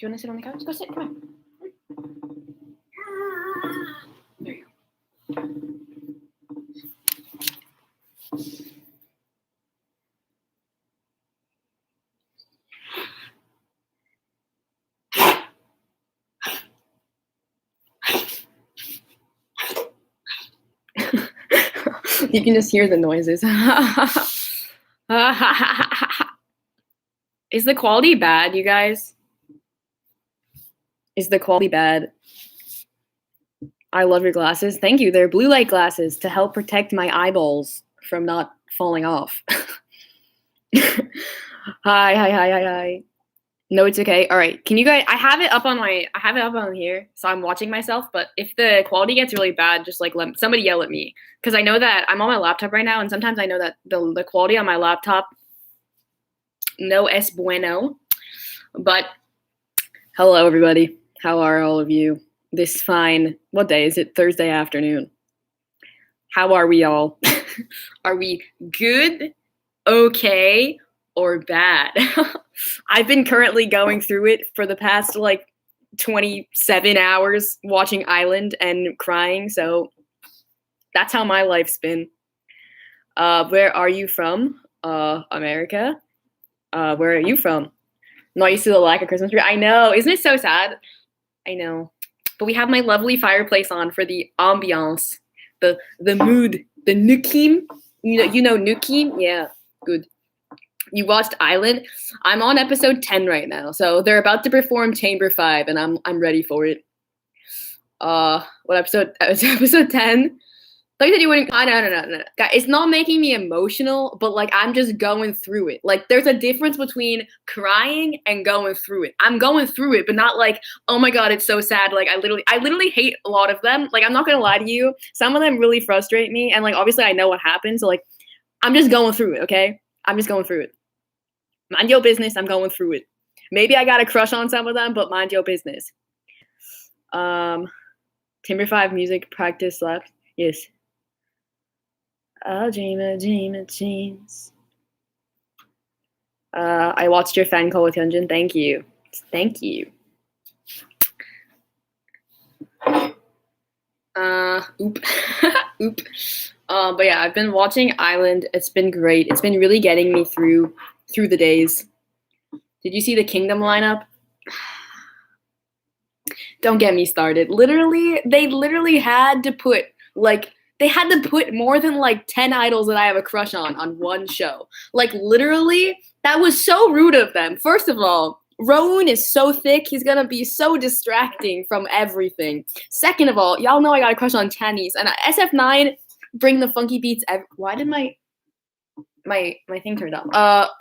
you want to sit on the couch? Go sit. Come on. There you go. You can just hear the noises. Is the quality bad, you guys? Is the quality bad? I love your glasses. Thank you. They're blue light glasses to help protect my eyeballs from not falling off. Hi. No, it's okay. All right. Can you guys, I have it up on here, so I'm watching myself, but if the quality gets really bad, just like let somebody yell at me, because I know that I'm on my laptop right now, and sometimes I know that the quality on my laptop, no es bueno. But hello, everybody. How are all of you this fine, what day is it? Thursday afternoon. How are we all? Are we good, okay, or bad? I've been currently going through it for the past like 27 hours watching Island and crying, so that's how my life's been. Where are you from? America. Where are you from? Not used to the lack of Christmas tree. I know, isn't it so sad? I know. But we have my lovely fireplace on for the ambiance, the mood, the nukim. You know nukim? Yeah, good. You watched Island? I'm on episode 10 right now, so they're about to perform Chamber 5, and I'm ready for it. What episode? It's episode 10. Like that you wouldn't. No. Guys, it's not making me emotional, but like I'm just going through it. Like there's a difference between crying and going through it. I'm going through it, but not like, oh my god, it's so sad. Like I literally hate a lot of them. Like I'm not gonna lie to you, some of them really frustrate me, and like obviously I know what happened, so like I'm just going through it. Okay, I'm just going through it. Mind your business. I'm going through it. Maybe I got a crush on some of them, but mind your business. Timber 5 music practice left. Yes. I'll dream of dreams. I watched your fan call with Hyunjin. Thank you. Thank you. Oop. Oop. But yeah, I've been watching Island. It's been great. It's been really getting me through the days. Did you see the Kingdom lineup? Don't get me started. They literally had to put more than like 10 idols that I have a crush on one show. Like literally, that was so rude of them. First of all, Rowoon is so thick, he's gonna be so distracting from everything. Second of all, y'all know I got a crush on Channies, and SF9 bring the funky beats. Why did my thing turned off?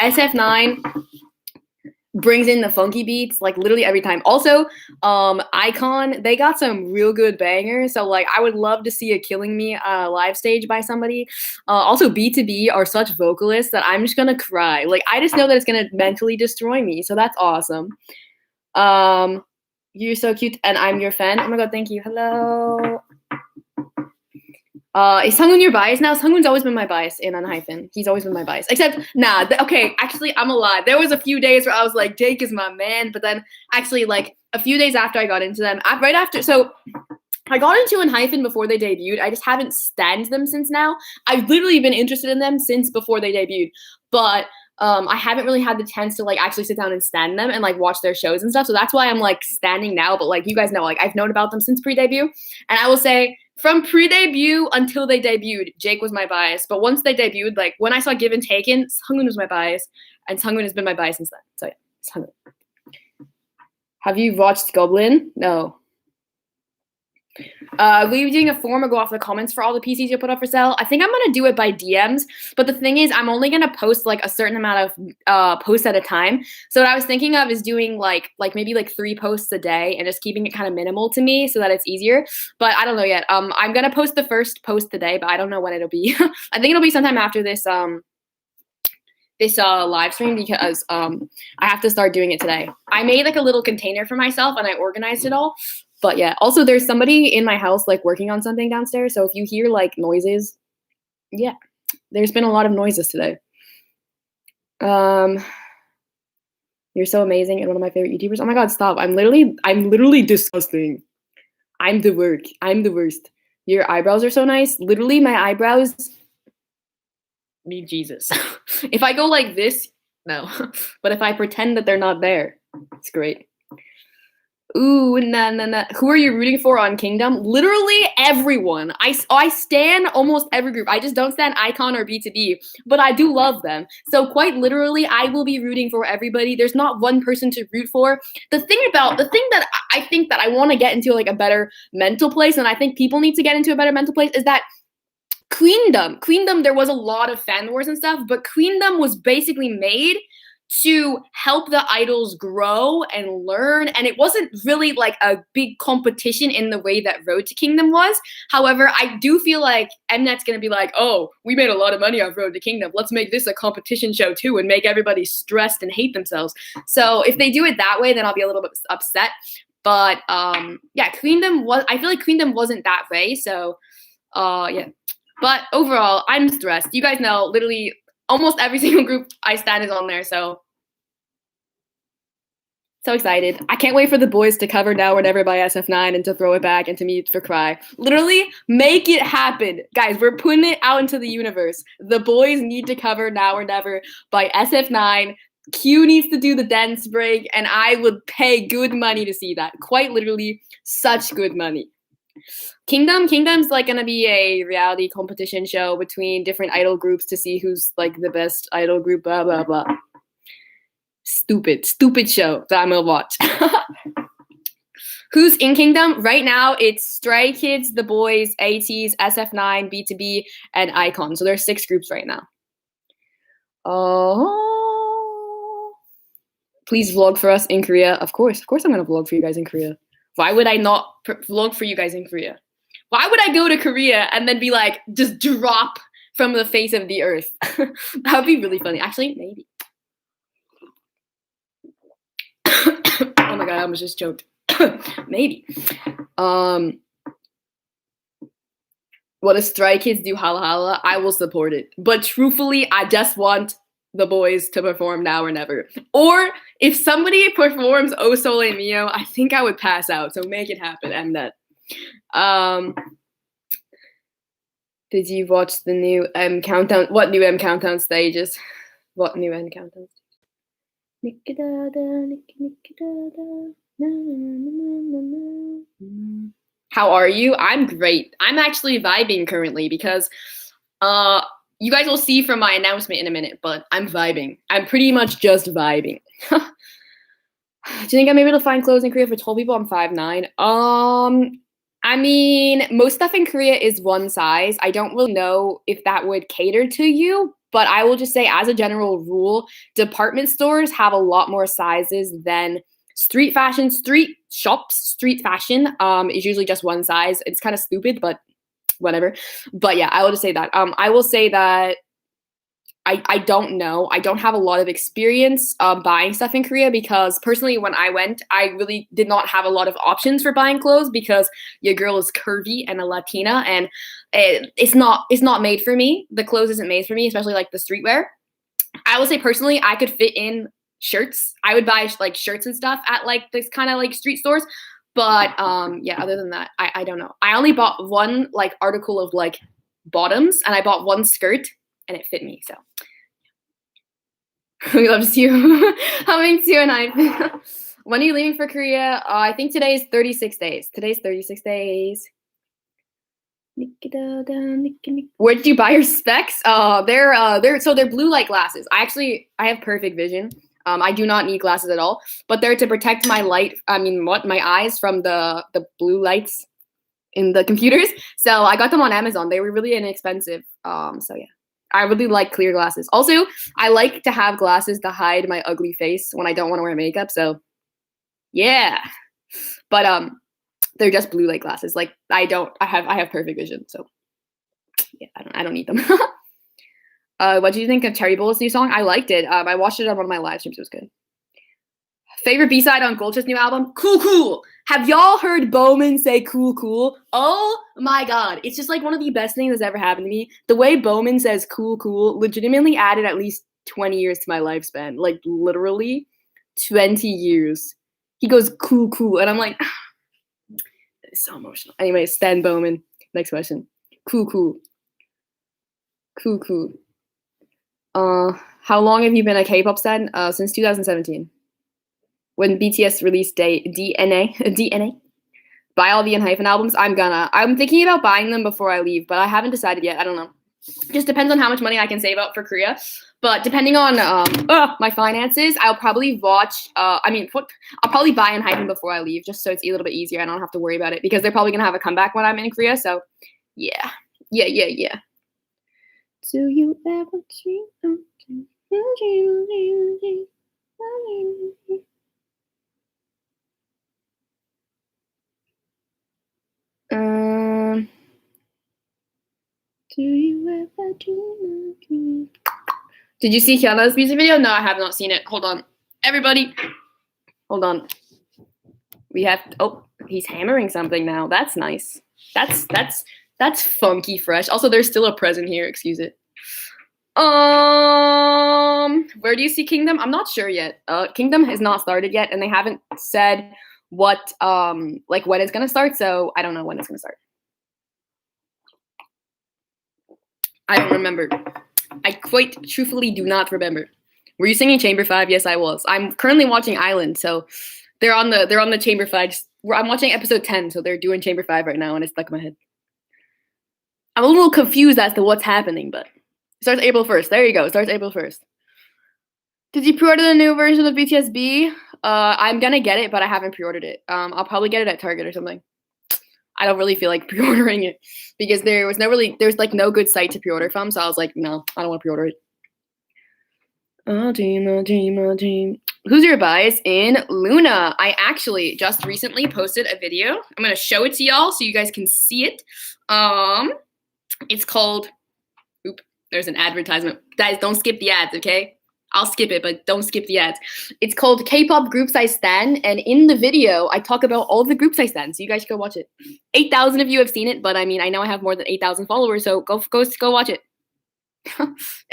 SF9 brings in the funky beats like literally every time. Also, Icon, they got some real good bangers, so like I would love to see a Killing Me live stage by somebody. Also, B2B are such vocalists that I'm just gonna cry. Like I just know that it's gonna mentally destroy me, so that's awesome. You're so cute and I'm your fan. Oh my god, thank you. Hello. Is Sungwoon your bias now? Sungwoon's always been my bias in Unhyphen. He's always been my bias. Except, okay, actually, I'm a lie. There was a few days where I was like, Jake is my man, but then actually, like, a few days after I got into them, so I got into Unhyphen before they debuted. I just haven't stanned them since now. I've literally been interested in them since before they debuted, but I haven't really had the chance to, like, actually sit down and stan them and, like, watch their shows and stuff, so that's why I'm, like, standing now, but, like, you guys know, like, I've known about them since pre-debut, and I will say, from pre-debut until they debuted, Jake was my bias. But once they debuted, like when I saw Given Taken, Sungwoon was my bias, and Sungwoon has been my bias since then. So yeah, Sungwoon. Have you watched Goblin? No. Will you be doing a form or go off the comments for all the PCs you put up for sale? I think I'm gonna do it by DMs, but the thing is, I'm only gonna post like a certain amount of posts at a time. So what I was thinking of is doing like maybe like 3 posts a day and just keeping it kind of minimal to me so that it's easier. But I don't know yet. I'm gonna post the first post today, but I don't know when it'll be. I think it'll be sometime after this live stream because I have to start doing it today. I made like a little container for myself and I organized it all. But yeah, also there's somebody in my house like working on something downstairs. So if you hear like noises, yeah, there's been a lot of noises today. You're so amazing and one of my favorite YouTubers. Oh my god, stop. I'm literally disgusting. I'm the worst. I'm the worst. Your eyebrows are so nice. Literally, my eyebrows need Jesus. If I go like this, no. But if I pretend that they're not there, it's great. Ooh, nah. Who are you rooting for on Kingdom? Literally everyone. I stan almost every group. I just don't stan Icon or B2B, but I do love them. So quite literally, I will be rooting for everybody. There's not one person to root for. The thing that I think that I want to get into like a better mental place, and I think people need to get into a better mental place, is that Queendom, there was a lot of fan wars and stuff, but Queendom was basically made to help the idols grow and learn, and it wasn't really like a big competition in the way that Road to Kingdom was. However, I do feel like Mnet's gonna be like, oh, we made a lot of money off Road to Kingdom, let's make this a competition show too and make everybody stressed and hate themselves. So if they do it that way, then I'll be a little bit upset. But yeah, I feel like Queendom wasn't that way, so yeah. But overall, I'm stressed. You guys know, literally almost every single group I stand is on there, so excited. I can't wait for the boys to cover Now or Never by SF9 and to throw it back and to meet for Cry. Literally, make it happen. Guys, we're putting it out into the universe. The boys need to cover Now or Never by SF9. Q needs to do the dance break, and I would pay good money to see that. Quite literally, such good money. Kingdom's like gonna be a reality competition show between different idol groups to see who's like the best idol group, blah blah blah. Stupid show that I'm gonna watch. Who's in Kingdom? Right now it's Stray Kids, The Boys, ATEEZ, SF9, B2B, and Icon. So there's 6 groups right now. Oh, please vlog for us in Korea. Of course I'm gonna vlog for you guys in Korea. Why would I not vlog for you guys in Korea? Why would I go to Korea and then be like, just drop from the face of the earth? That would be really funny. Actually, maybe. Oh my god, I almost just choked. Maybe. What if Stray Kids do Hala Hala? I will support it. But truthfully, I just want the boys to perform Now or Never. Or if somebody performs O Sole Mio, I think I would pass out. So make it happen, Mnet. Did you watch the new countdown? What new countdown stages? What new countdown stages? How are you? I'm great. I'm actually vibing currently because you guys will see from my announcement in a minute, but I'm vibing. I'm pretty much just vibing. Do you think I'm able to find clothes in Korea for tall people? I'm 5'9". I mean, most stuff in Korea is one size. I don't really know if that would cater to you, but I will just say as a general rule, department stores have a lot more sizes than street fashion. Street fashion is usually just one size. It's kind of stupid, but whatever. But yeah, I will just say that. I will say that I don't know. I don't have a lot of experience buying stuff in Korea because personally, when I went, I really did not have a lot of options for buying clothes because your girl is curvy and a Latina, and it's not made for me. The clothes isn't made for me, especially like the streetwear. I will say personally, I could fit in shirts. I would buy like shirts and stuff at like this kind of like street stores. But yeah, other than that, I don't know. I only bought one like article of like bottoms, and I bought one skirt, and it fit me. So we love to see you having 2 and I. When are you leaving for Korea? I think today is 36 days. Today's 36 days. Where did you buy your specs? They're blue light glasses. I have perfect vision. I do not need glasses at all, but they're to protect my eyes from the blue lights in the computers. So I got them on Amazon. They were really inexpensive. So yeah, I really like clear glasses. Also, I like to have glasses to hide my ugly face when I don't want to wear makeup. So yeah, but they're just blue light glasses. Like I have perfect vision. So yeah, I don't need them. What do you think of Cherry Bullet's new song? I liked it. I watched it on one of my live streams. It was good. Favorite B-side on Goldch's new album? Cool. Have y'all heard Bowman say cool? Oh my god. It's just like one of the best things that's ever happened to me. The way Bowman says cool legitimately added at least 20 years to my lifespan. Like literally. 20 years. He goes, cool. And I'm like, it's so emotional. Anyway, Stan Bowman. Next question. Cool. How long have you been a K-pop stan? Since 2017. When BTS released DNA. Buy all the Unhyphen albums. I'm thinking about buying them before I leave, but I haven't decided yet. I don't know. Just depends on how much money I can save up for Korea. But depending on my finances, I'll probably watch. I'll probably buy Unhyphen before I leave, just so it's a little bit easier. I don't have to worry about it because they're probably gonna have a comeback when I'm in Korea. So, yeah. Do you ever dream of do you ever dream of me? Did you see Hyunna's music video? No, I have not seen it. Hold on. Everybody. Hold on. He's hammering something now. That's nice. That's funky fresh. Also, there's still a present here. Excuse it. Where do you see Kingdom? I'm not sure yet. Kingdom has not started yet, and they haven't said what when it's gonna start, so I don't know when it's gonna start. I don't remember. I quite truthfully do not remember. Were you singing Chamber 5? Yes, I was. I'm currently watching Island, so they're on the Chamber 5. I'm watching episode 10, so they're doing Chamber 5 right now, and it's stuck in my head. I'm a little confused as to what's happening, but it starts April 1st. There you go. It starts April 1st. Did you pre-order the new version of BTS B? I'm gonna get it, but I haven't pre-ordered it. I'll probably get it at Target or something. I don't really feel like pre-ordering it because there's no good site to pre-order from, so I was like, no, I don't want to pre-order it. Dream. Who's your bias in Luna? I actually just recently posted a video. I'm gonna show it to y'all so you guys can see it. It's called. There's an advertisement. Guys, don't skip the ads, okay? I'll skip it, but don't skip the ads. It's called K-pop Groups I Stan, and in the video, I talk about all the groups I stan, so you guys should go watch it. 8,000 of you have seen it, but I mean, I know I have more than 8,000 followers, so go watch it.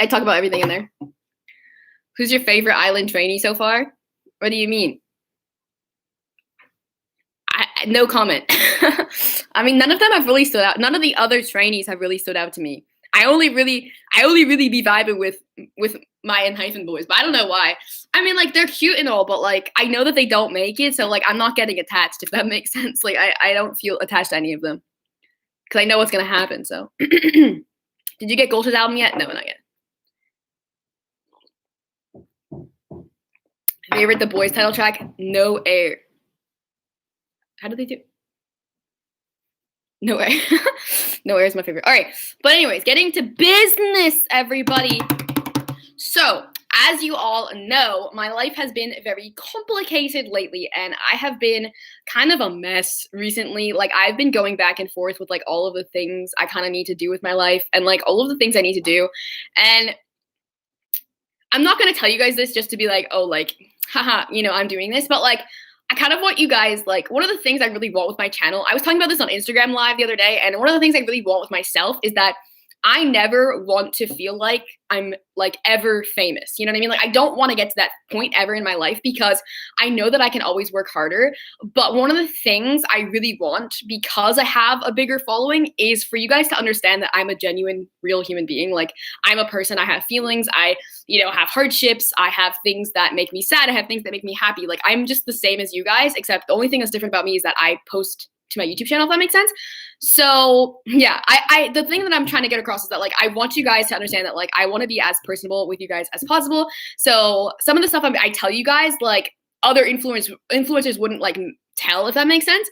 I talk about everything in there. Who's your favorite Island trainee so far? What do you mean? No comment. I mean, none of them have really stood out. None of the other trainees have really stood out to me. I only really be vibing with my Unhyphen boys, but I don't know why. I mean, like, they're cute and all, but like, I know that they don't make it, so like, I'm not getting attached, if that makes sense. Like, I don't feel attached to any of them because I know what's gonna happen. So, did you get Gulch's album yet? No, not yet. Favorite The Boys title track? No Air. How do they do? No Air. No Air is my favorite. All right. But anyways, getting to business, everybody. So, as you all know, my life has been very complicated lately, and I have been kind of a mess recently. Like, I've been going back and forth with, like, all of the things I kind of need to do with my life and, like, all of the things I need to do. And I'm not going to tell you guys this just to be like, oh, like, haha, you know, I'm doing this. But, like, I kind of want you guys, like, one of the things I really want with my channel, I was talking about this on Instagram Live the other day, and one of the things I really want with myself is that I never want to feel like I'm, like, ever famous. You know what I mean? Like, I don't want to get to that point ever in my life because I know that I can always work harder. But one of the things I really want, because I have a bigger following, is for you guys to understand that I'm a genuine, real human being. Like, I'm a person. I have feelings. I, you know, have hardships. I have things that make me sad. I have things that make me happy. Like, I'm just the same as you guys, except the only thing that's different about me is that I post to my YouTube channel, if that makes sense. So yeah, I the thing that I'm trying to get across is that, like, I want you guys to understand that, like, I want to be as personable with you guys as possible. So some of the stuff I tell you guys, like, other influencers wouldn't, like, tell, if that makes sense.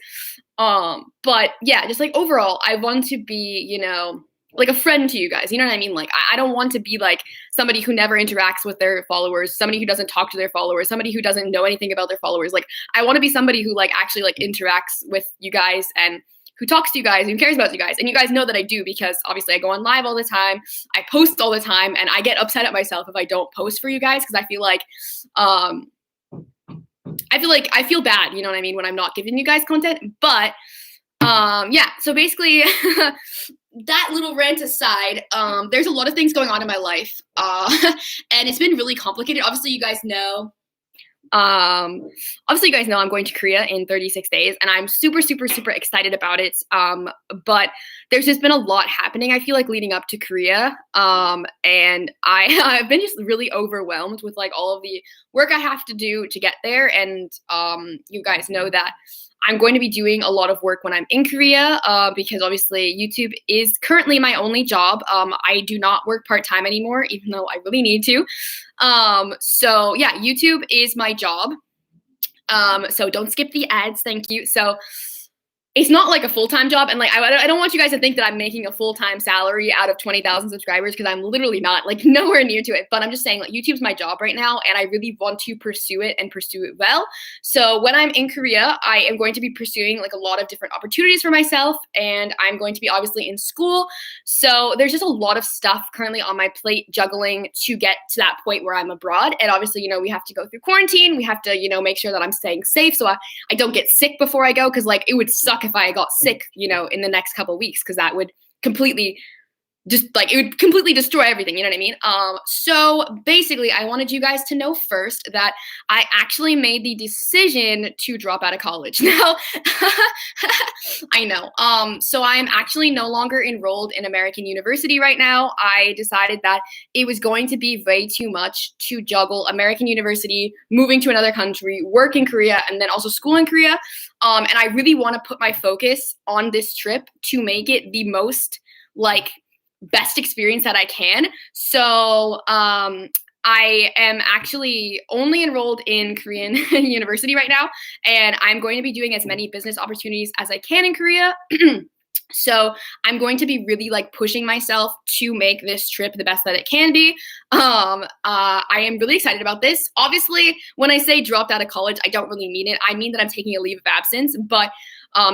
But yeah, just, like, overall, I want to be, you know, like, a friend to you guys. You know what I mean? Like, I don't want to be, like, somebody who never interacts with their followers, somebody who doesn't talk to their followers, somebody who doesn't know anything about their followers. Like, I want to be somebody who, like, actually, like, interacts with you guys and who talks to you guys, who cares about you guys. And you guys know that I do because obviously I go on live all the time, I post all the time, and I get upset at myself if I don't post for you guys because I feel like I feel bad, you know what I mean, when I'm not giving you guys content. But yeah, so basically that little rant aside, there's a lot of things going on in my life, and it's been really complicated. Obviously, you guys know Obviously you guys know I'm going to Korea in 36 days and I'm super, super, super excited about it. But there's just been a lot happening, I feel like, leading up to Korea. And I've been just really overwhelmed with like all of the work I have to do to get there. And you guys know that I'm going to be doing a lot of work when I'm in Korea, because obviously YouTube is currently my only job. I do not work part-time anymore, even though I really need to. So yeah, YouTube is my job. So don't skip the ads, thank you. So it's not like a full-time job, and like I don't want you guys to think that I'm making a full-time salary out of 20,000 subscribers, because I'm literally not, like, nowhere near to it. But I'm just saying, like, YouTube's my job right now and I really want to pursue it and pursue it well. So when I'm in Korea, I am going to be pursuing like a lot of different opportunities for myself, and I'm going to be obviously in school. So there's just a lot of stuff currently on my plate, juggling to get to that point where I'm abroad. And obviously, you know, we have to go through quarantine. We have to, you know, make sure that I'm staying safe so I don't get sick before I go, because like it would suck if I got sick, you know, in the next couple of weeks, because that would completely just like, it would completely destroy everything, you know what I mean? So basically I wanted you guys to know first that I actually made the decision to drop out of college. Now, I know. So I am actually no longer enrolled in American University right now. I decided that it was going to be way too much to juggle American University, moving to another country, work in Korea, and then also school in Korea. And I really want to put my focus on this trip to make it the most like best experience that I can. So I am actually only enrolled in Korean university right now, and I'm going to be doing as many business opportunities as I can in Korea. So I'm going to be really like pushing myself to make this trip the best that it can be. I am really excited about this. Obviously, when I say dropped out of college, I don't really mean it. I mean that I'm taking a leave of absence, but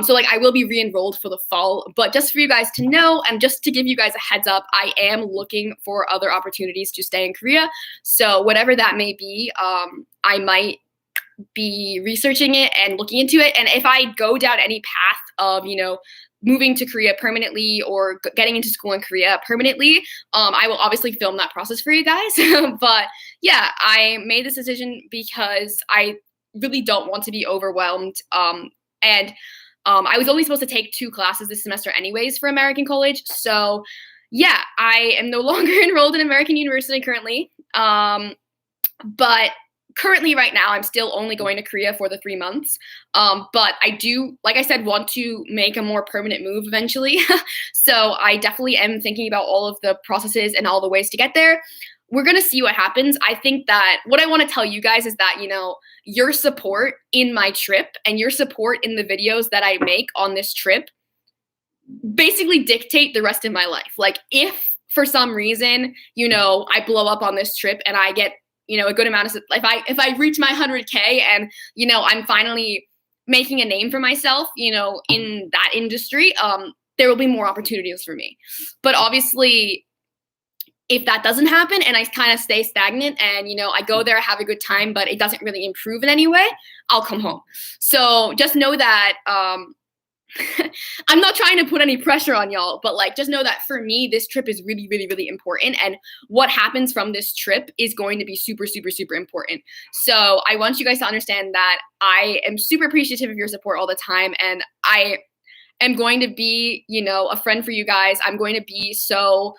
so like I will be re-enrolled for the fall. But just for you guys to know, and just to give you guys a heads up, I am looking for other opportunities to stay in Korea. So whatever that may be, I might be researching it and looking into it. And if I go down any path of, you know, moving to Korea permanently or getting into school in Korea permanently, I will obviously film that process for you guys. But yeah, I made this decision because I really don't want to be overwhelmed. And I was only supposed to take 2 classes this semester anyways for American college. So yeah, I am no longer enrolled in American University currently. But currently right now, I'm still only going to Korea for the 3 months. But I do, like I said, want to make a more permanent move eventually. So I definitely am thinking about all of the processes and all the ways to get there. We're going to see what happens. I think that what I want to tell you guys is that, you know, your support in my trip and your support in the videos that I make on this trip basically dictate the rest of my life. Like if for some reason, you know, I blow up on this trip and I get, you know, a good amount of, if I reach my 100K and, you know, I'm finally making a name for myself, you know, in that industry, there will be more opportunities for me. But obviously, if that doesn't happen and I kind of stay stagnant and, you know, I go there, have a good time, but it doesn't really improve in any way, I'll come home. So just know that, I'm not trying to put any pressure on y'all, but like, just know that for me, this trip is really, really, really important. And what happens from this trip is going to be super, super, super important. So I want you guys to understand that I am super appreciative of your support all the time. And I am going to be, you know, a friend for you guys. I'm going to be so,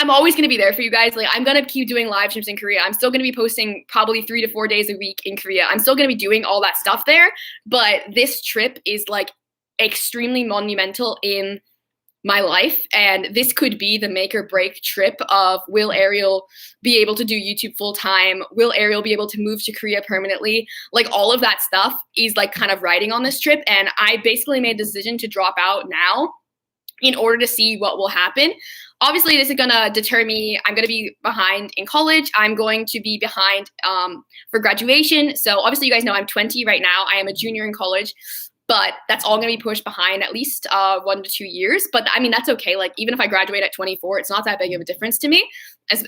I'm always going to be there for you guys. Like, I'm going to keep doing live streams in Korea. I'm still going to be posting probably 3 to 4 days a week in Korea. I'm still going to be doing all that stuff there. But this trip is like extremely monumental in my life. And this could be the make or break trip of, will Ariel be able to do YouTube full time? Will Ariel be able to move to Korea permanently? Like all of that stuff is like kind of riding on this trip. And I basically made the decision to drop out now in order to see what will happen. Obviously, this is going to deter me. I'm going to be behind in college. I'm going to be behind for graduation. So obviously, you guys know I'm 20 right now. I am a junior in college, but that's all going to be pushed behind at least 1 to 2 years. But I mean, that's okay. Like, even if I graduate at 24, it's not that big of a difference to me,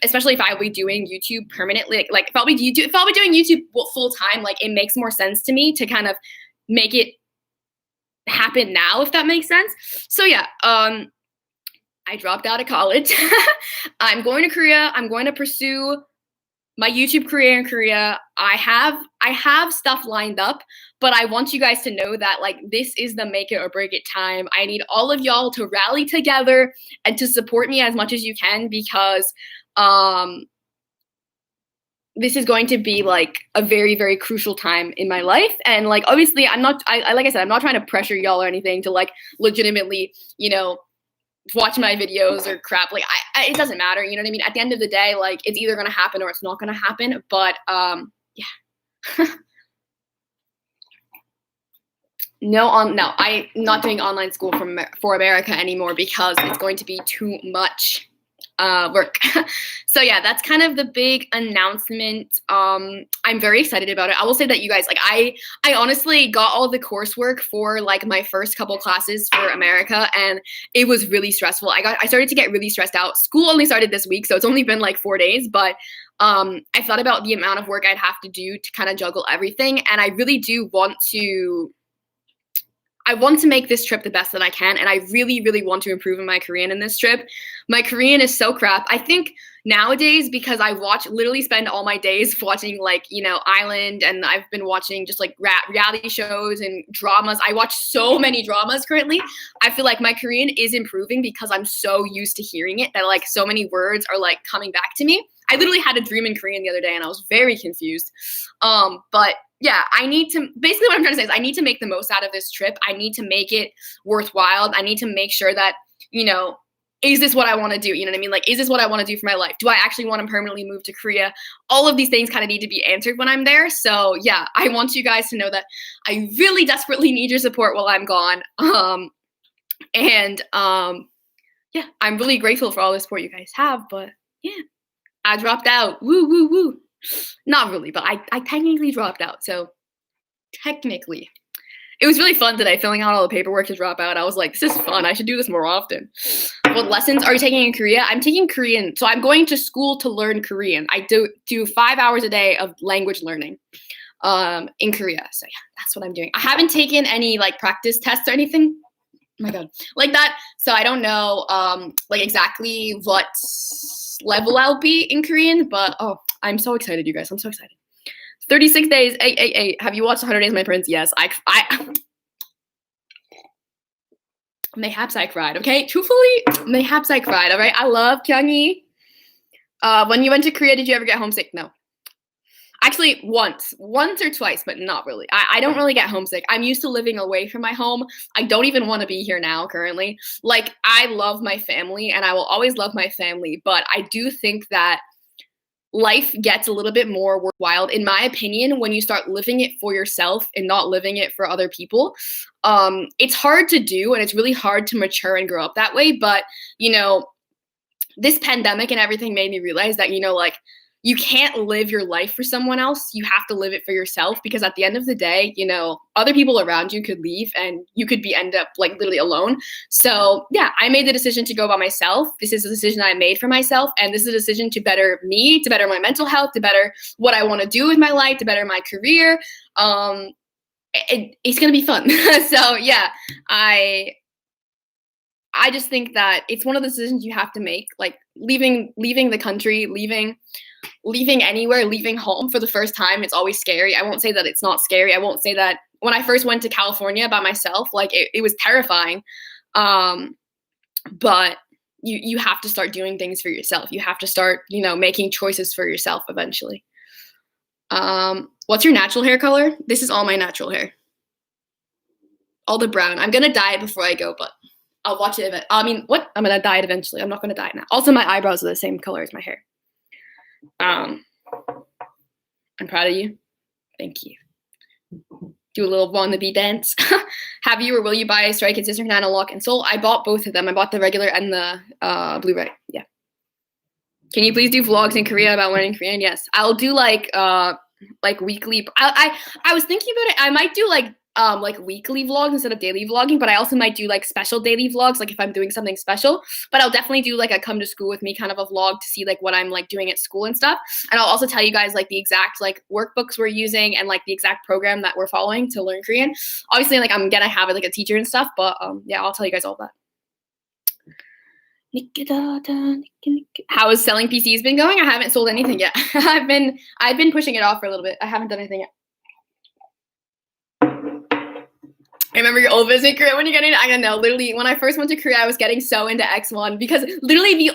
especially if I will be doing YouTube permanently. Like if I'll be doing YouTube full time, like it makes more sense to me to kind of make it happen now, if that makes sense. So yeah, I dropped out of college. I'm going to Korea. I'm going to pursue my YouTube career in Korea, I have stuff lined up, but I want you guys to know that like this is the make it or break it time. I need all of y'all to rally together and to support me as much as you can, because this is going to be like a very, very crucial time in my life. And like, obviously I'm not, like I said, I'm not trying to pressure y'all or anything to like legitimately, you know, watch my videos or crap. Like it doesn't matter. You know what I mean? At the end of the day, like it's either going to happen or it's not going to happen. But yeah. No, I'm not doing online school for America anymore because it's going to be too much work. So yeah, that's kind of the big announcement. I'm very excited about it. I will say that you guys, like I honestly got all the coursework for like my first couple classes for America, and it was really stressful. I started to get really stressed out. School only started this week, so it's only been like 4 days, but I thought about the amount of work I'd have to do to kind of juggle everything, and I really do want to make this trip the best that I can, and I really, really want to improve in my Korean in this trip. My Korean is so crap. I think nowadays, because I literally spend all my days watching like, you know, Island, and I've been watching just like reality shows and dramas. I watch so many dramas currently. I feel like my Korean is improving because I'm so used to hearing it that like so many words are like coming back to me. I literally had a dream in Korean the other day and I was very confused. But yeah, basically what I'm trying to say is I need to make the most out of this trip. I need to make it worthwhile. I need to make sure that, you know, is this what I want to do? You know what I mean? Like, is this what I want to do for my life? Do I actually want to permanently move to Korea? All of these things kind of need to be answered when I'm there. So yeah, I want you guys to know that I really desperately need your support while I'm gone. Yeah, I'm really grateful for all the support you guys have, but yeah, I dropped out. Woo, woo, woo. Not really, but I technically dropped out. So technically, it was really fun today filling out all the paperwork to drop out. I was like, this is fun. I should do this more often. What lessons are you taking in Korea? I'm taking Korean. So I'm going to school to learn Korean. I do 5 hours a day of language learning in Korea. So yeah, that's what I'm doing. I haven't taken any like practice tests or anything. Oh my God, like that. So I don't know like exactly what level I'll be in Korean, but oh, I'm so excited, you guys. I'm so excited. 36 days. Hey. Have you watched 100 Days of My Prince? Yes. Mayhaps I cried, okay? Truthfully, mayhaps I cried, all right? I love Kyunghee. When you went to Korea, did you ever get homesick? No. Actually, once or twice, but not really. I don't really get homesick. I'm used to living away from my home. I don't even want to be here now currently. Like, I love my family, and I will always love my family, but I do think that life gets a little bit more worthwhile, in my opinion, when you start living it for yourself and not living it for other people. It's hard to do, and it's really hard to mature and grow up that way. But, you know, this pandemic and everything made me realize that, you know, like, you can't live your life for someone else. You have to live it for yourself, because at the end of the day, you know, other people around you could leave and you could end up like literally alone. So yeah, I made the decision to go by myself. This is a decision I made for myself, and this is a decision to better me, to better my mental health, to better what I want to do with my life, to better my career. It's gonna be fun. So yeah, I just think that it's one of the decisions you have to make, like leaving the country, leaving anywhere, leaving home for the first time. It's always scary. I won't say that it's not scary. I won't say that when I first went to California by myself, like it was terrifying. But you have to start doing things for yourself. You have to start, you know, making choices for yourself eventually. What's your natural hair color? This is all my natural hair. All the brown. I'm gonna dye it before I go, but I'll watch it. I'm gonna dye it eventually. I'm not gonna dye it now. Also, my eyebrows are the same color as my hair. I'm proud of you. Thank you. Do a little wannabe dance. Have you or will you buy Stray Kids Sister Nana Lock and Soul? I bought both of them. I bought the regular and the Blu-ray. Yeah. Can you please do vlogs in Korea about learning Korean? Yes. I'll do like weekly. I was thinking about it. I might do like weekly vlogs instead of daily vlogging, but I also might do like special daily vlogs, like if I'm doing something special. But I'll definitely do like a come to school with me kind of a vlog to see like what I'm like doing at school and stuff. And I'll also tell you guys like the exact like workbooks we're using and like the exact program that we're following to learn Korean. Obviously, like I'm gonna have like a teacher and stuff, but yeah, I'll tell you guys all that. How has selling PCs been going? I haven't sold anything yet. I've been pushing it off for a little bit. I haven't done anything yet. I remember your old visit Korea when you get into, I don't know, literally when I first went to Korea, I was getting so into X1 because literally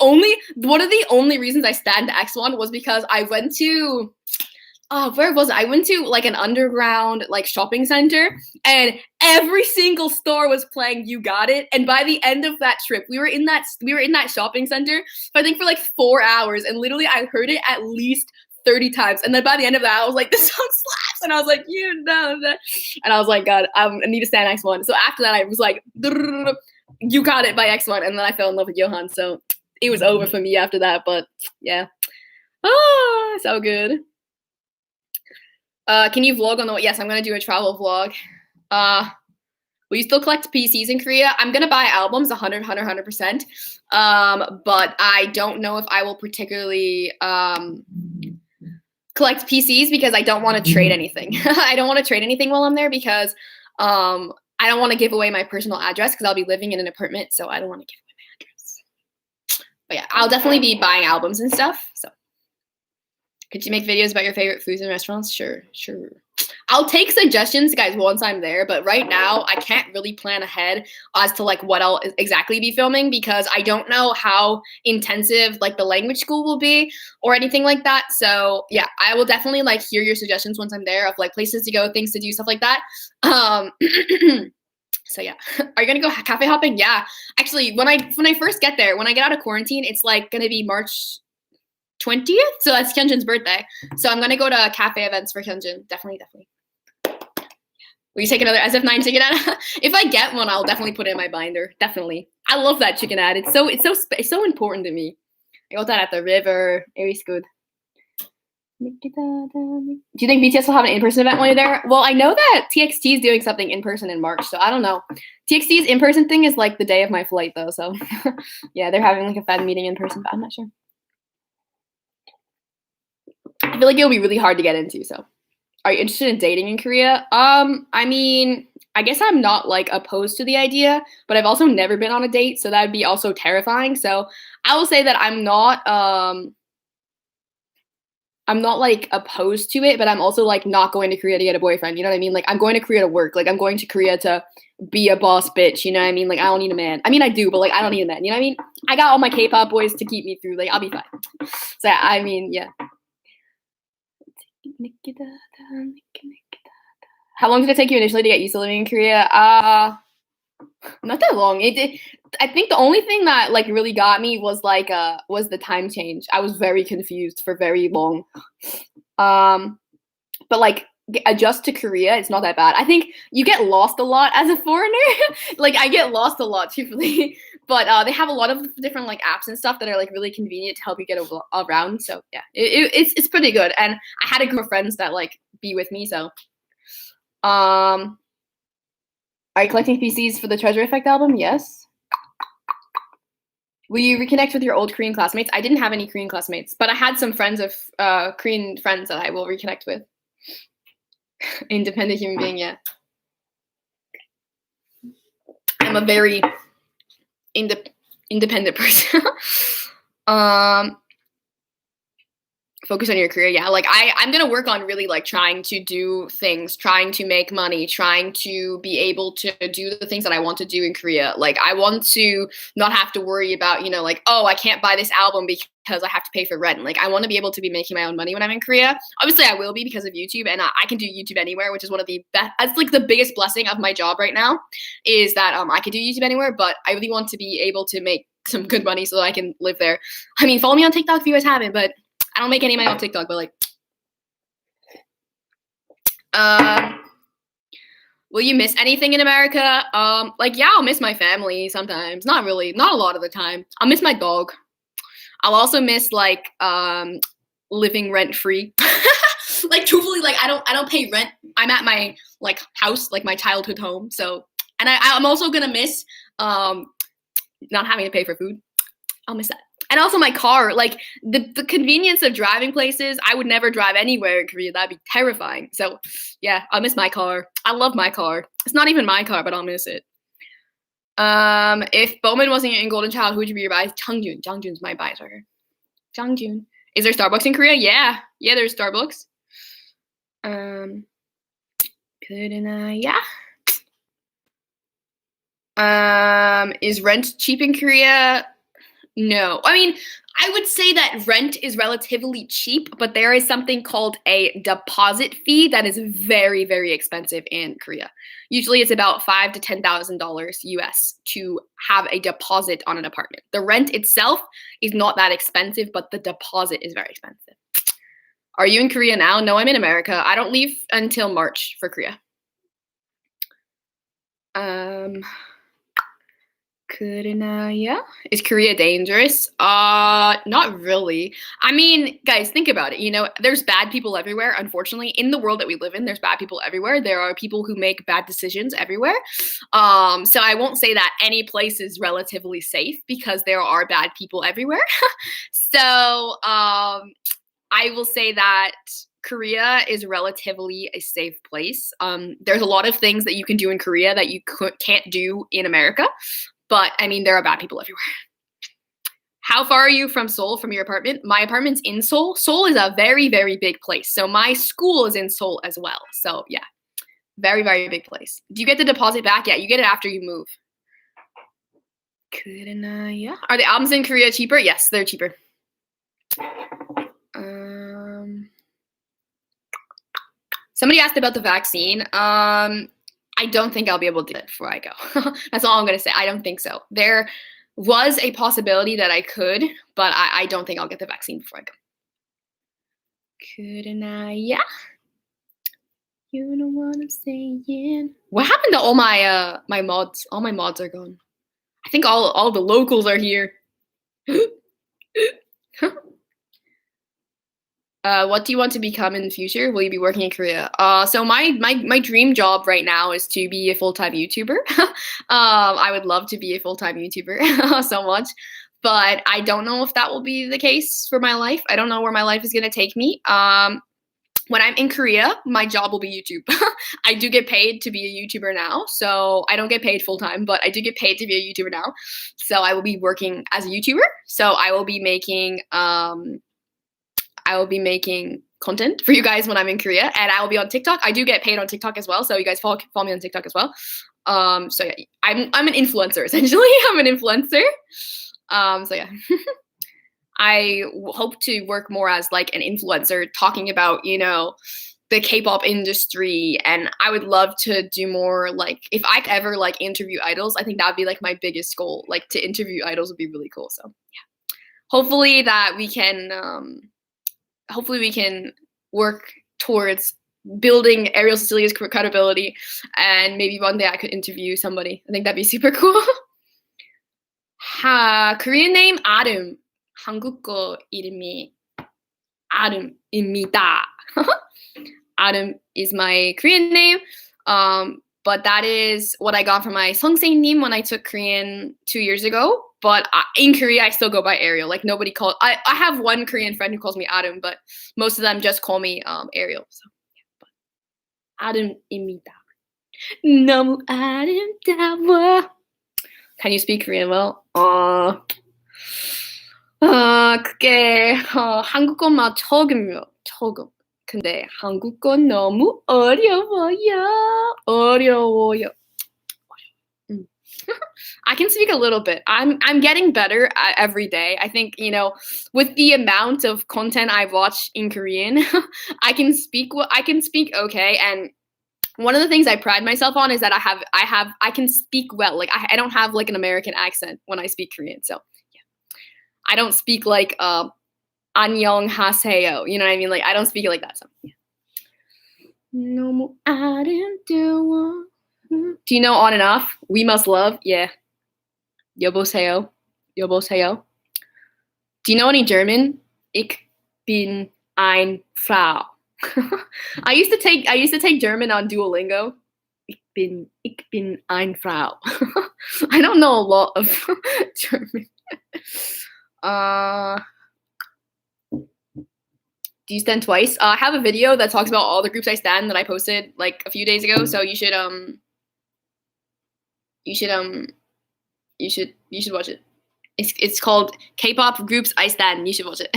one of the only reasons I stand X1 was because I went to, where was it? I went to like an underground like shopping center and every single store was playing You Got It. And by the end of that trip, we were in that shopping center, I think for like 4 hours and literally I heard it at least 30 times. And then by the end of that, I was like, this song slaps. And I was like, you know that. And I was like, God, I need to stand X1. So after that, I was like, You Got It by X1. And then I fell in love with Johan. So it was over for me after that. But yeah. Oh, so good. Can you vlog on the, yes, I'm going to do a travel vlog. Will you still collect PCs in Korea? I'm going to buy albums 100%. But I don't know if I will particularly, collect PCs because I don't want to trade anything. I don't want to trade anything while I'm there because I don't want to give away my personal address because I'll be living in an apartment, so I don't want to give away my address. But yeah, I'll definitely be buying albums and stuff. So could you make videos about your favorite foods and restaurants? Sure. I'll take suggestions, guys, once I'm there, but right now I can't really plan ahead as to like what I'll exactly be filming because I don't know how intensive like the language school will be or anything like that. So yeah, I will definitely like hear your suggestions once I'm there of like places to go, things to do, stuff like that. So yeah, are you gonna go cafe hopping? Yeah, actually, when I first get there, when I get out of quarantine, it's like gonna be March 20th, so that's Hyunjin's birthday. So I'm gonna go to cafe events for Hyunjin. Definitely. Will you take another SF9 chicken ad? If I get one, I'll definitely put it in my binder. Definitely. I love that chicken ad. It's so important to me. I got that at the river. It was good. Do you think BTS will have an in-person event while you're there? Well, I know that TXT is doing something in person in March, so I don't know. TXT's in-person thing is like the day of my flight, though. So yeah, they're having like a fan meeting in person, but I'm not sure. I feel like it'll be really hard to get into. So, are you interested in dating in Korea? I mean, I guess I'm not like opposed to the idea, but I've also never been on a date, so that'd be also terrifying. So I will say that I'm not like opposed to it, but I'm also like not going to Korea to get a boyfriend. You know what I mean? Like I'm going to Korea to work. Like I'm going to Korea to be a boss bitch. You know what I mean? Like I don't need a man. I mean, I do, but like I don't need a man. You know what I mean? I got all my K-pop boys to keep me through. Like I'll be fine. So I mean, yeah. How long did it take you initially to get used to living in Korea? Not that long. I think the only thing that like really got me was like was the time change. I was very confused for very long. But like adjust to Korea, it's not that bad. I think you get lost a lot as a foreigner. Like I get lost a lot, truthfully. But they have a lot of different like apps and stuff that are like really convenient to help you get around. So yeah, it's pretty good. And I had a group of friends that like be with me. So, are you collecting PCs for the Treasure Effect album? Yes. Will you reconnect with your old Korean classmates? I didn't have any Korean classmates, but I had some friends of Korean friends that I will reconnect with. Independent human being, yeah. I'm a very independent person. Focus on your career. Yeah, like I'm gonna work on really like trying to do things, trying to make money, trying to be able to do the things that I want to do in Korea. Like I want to not have to worry about, you know, like, oh, I can't buy this album because I have to pay for rent. Like I want to be able to be making my own money when I'm in Korea. Obviously I will be because of YouTube, and I can do YouTube anywhere, which is one of the best, that's like the biggest blessing of my job right now, is that I can do YouTube anywhere, but I really want to be able to make some good money so that I can live there. I mean, follow me on TikTok if you guys haven't, but I don't make any money on TikTok, but like, will you miss anything in America? Like, yeah, I'll miss my family sometimes. Not really, not a lot of the time. I'll miss my dog. I'll also miss like, living rent free. Like, truthfully, like I don't pay rent. I'm at my like house, like my childhood home. So, and I'm also gonna miss, not having to pay for food. I'll miss that. And also my car, like the convenience of driving places. I would never drive anywhere in Korea. That'd be terrifying. So yeah, I'll miss my car. I love my car. It's not even my car, but I'll miss it. If Bowman wasn't in Golden Child, who would you be your bias? Changjun. Changjun's my bias right here. Changjun. Is there Starbucks in Korea? Yeah. Yeah, there's Starbucks. Couldn't I? Yeah. Is rent cheap in Korea? No. I mean, I would say that rent is relatively cheap, but there is something called a deposit fee that is very, very expensive in Korea. Usually it's about $5,000 to $10,000 US to have a deposit on an apartment. The rent itself is not that expensive, but the deposit is very expensive. Are you in Korea now? No, I'm in America. I don't leave until March for Korea. Couldn't I? Yeah. Is Korea dangerous? Not really. I mean, guys, think about it. You know, there's bad people everywhere. Unfortunately, in the world that we live in, there's bad people everywhere. There are people who make bad decisions everywhere. So I won't say that any place is relatively safe because there are bad people everywhere. So I will say that Korea is relatively a safe place. There's a lot of things that you can do in Korea that you can't do in America. But, I mean, there are bad people everywhere. How far are you from Seoul, from your apartment? My apartment's in Seoul. Seoul is a very, very big place. So my school is in Seoul as well. So, yeah, very, very big place. Do you get the deposit back? Yeah, you get it after you move. Couldn't I? Yeah. Are the albums in Korea cheaper? Yes, they're cheaper. Somebody asked about the vaccine. I don't think I'll be able to do it before I go. That's all I'm going to say. I don't think so. There was a possibility that I could, but I don't think I'll get the vaccine before I go. Couldn't I? Yeah. You know what I'm saying? What happened to all my my mods? All my mods are gone. I think all the locals are here. What do you want to become in the future? Will you be working in Korea? So my dream job right now is to be a full-time YouTuber. I would love to be a full-time YouTuber so much, but I don't know if that will be the case for my life. I don't know where my life is gonna take me. When I'm in Korea, my job will be YouTube. I do get paid to be a YouTuber now, so I don't get paid full-time, but I do get paid to be a YouTuber now. So I will be working as a YouTuber. So I will be making content for you guys when I'm in Korea, and I will be on TikTok. I do get paid on TikTok as well, so you guys follow me on TikTok as well. So yeah, I'm an influencer essentially. I'm an influencer. So yeah, I hope to work more as like an influencer, talking about, you know, the K-pop industry, and I would love to do more, like, if I could ever like interview idols, I think that would be like my biggest goal. Like, to interview idols would be really cool. So yeah, hopefully we can work towards building Ariel Cecilia's credibility, and maybe one day I could interview somebody. I think that'd be super cool. Korean name 아름. 한국어 이름이 아름입니다. 아름 is my Korean name, but that is what I got from my 선생님 when I took Korean 2 years ago. But in Korea, I still go by Ariel. Like, nobody calls. I have one Korean friend who calls me Adam, but most of them just call me Ariel. So yeah, 아름입니다. 너무 아름다워. Can you speak Korean well? 그게 한국어만 조금요. 근데 한국어 너무 어려워요. I can speak a little bit. I'm getting better every day. I think, you know, with the amount of content I've watched in Korean, I can speak okay. And one of the things I pride myself on is that I can speak well. Like, I don't have like an American accent when I speak Korean. So yeah, I don't speak like 안녕하세요. You know what I mean? Like, I don't speak it like that. So yeah. 너무 아름다워. Do you know On and Off? We Must Love? Yeah. 여보세요. Do you know any German? Ich bin ein Frau. I used to take German on Duolingo. Ich bin ein Frau. I don't know a lot of German. Do you stand twice? I have a video that talks about all the groups I stand that I posted like a few days ago. So you should You should watch it. It's called K-pop groups I stan. You should watch it.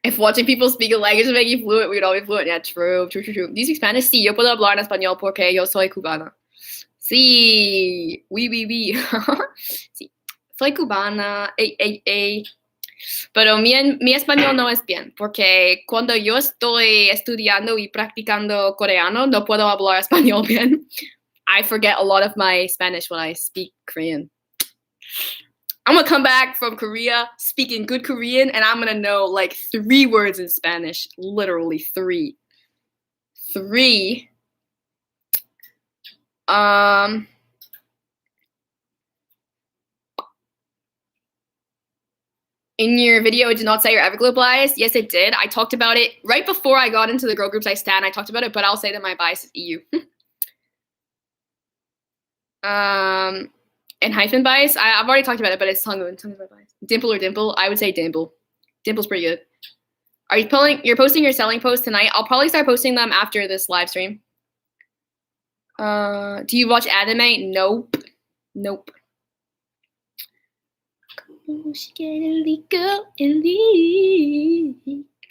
If watching people speak a language would make you fluent, we'd all be fluent. Yeah, true. Do you speak Spanish? Sí, yo puedo hablar en español porque yo soy cubana. Sí, oui. Sí, soy cubana. Pero mi español no es bien, porque cuando yo estoy estudiando y practicando coreano, no puedo hablar español bien. I forget a lot of my Spanish when I speak Korean. I'm gonna come back from Korea speaking good Korean, and I'm gonna know like 3 words in Spanish. Literally 3. 3. In your video, it did not say your Everglow bias. Yes, it did. I talked about it right before I got into the girl groups I stan. I talked about it, but I'll say that my bias is EU. And hyphen bias, I've already talked about it, but it's Sungwoon. Sungwoon's my bias. Dimple or Dimple? I would say Dimple. Dimple's pretty good. Are you you're posting your selling posts tonight? I'll probably start posting them after this live stream. Do you watch anime? Nope.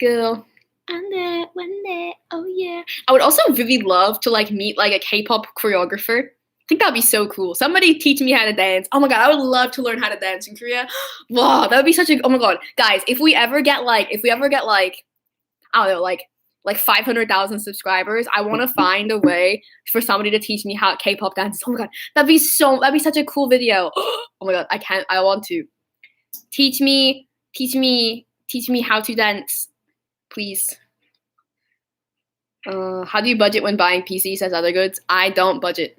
Girl. One day, oh yeah. I would also really love to like meet like a K-pop choreographer. I think that'd be so cool. Somebody teach me how to dance. Oh my god, I would love to learn how to dance in Korea. Wow, that would be such a, oh my god. Guys, if we ever get like, I don't know, like 500,000 subscribers, I want to find a way for somebody to teach me how K-pop dances. Oh my god, that'd be such a cool video. Oh my god, I want to. Teach me how to dance, please. How do you budget when buying PC, says other goods? I don't budget.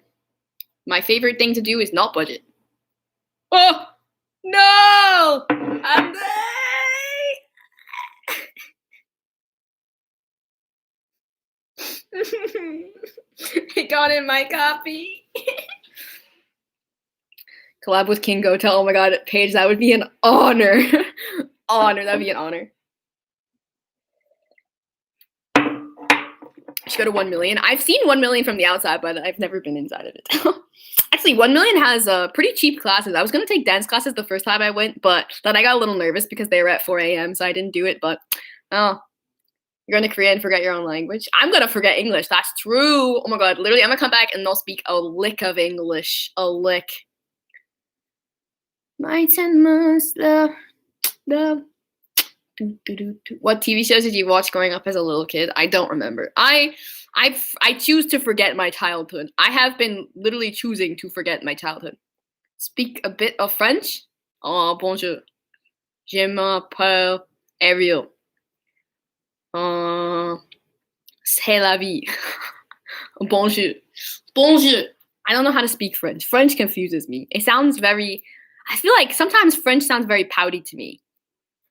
My favorite thing to do is not budget. Oh no! I'm It got in my copy. Collab with King Gotel. Oh my god, Paige, that would be an honor. That'd be an honor. Should go to 1 million. I've seen 1 million from the outside, but I've never been inside of it. Actually, 1 million has pretty cheap classes. I was going to take dance classes the first time I went, but then I got a little nervous because they were at 4 a.m., so I didn't do it. But, oh, you're going to Korea and forget your own language? I'm going to forget English. That's true. Oh, my God. Literally, I'm going to come back and not speak a lick of English. A lick. My 10 months, love. What TV shows did you watch growing up as a little kid? I don't remember. I choose to forget my childhood. I have been literally choosing to forget my childhood. Speak a bit of French? Oh, bonjour. Je m'appelle Ariel. C'est la vie. Bonjour. I don't know how to speak French. French confuses me. It sounds very, I feel like sometimes French sounds very pouty to me.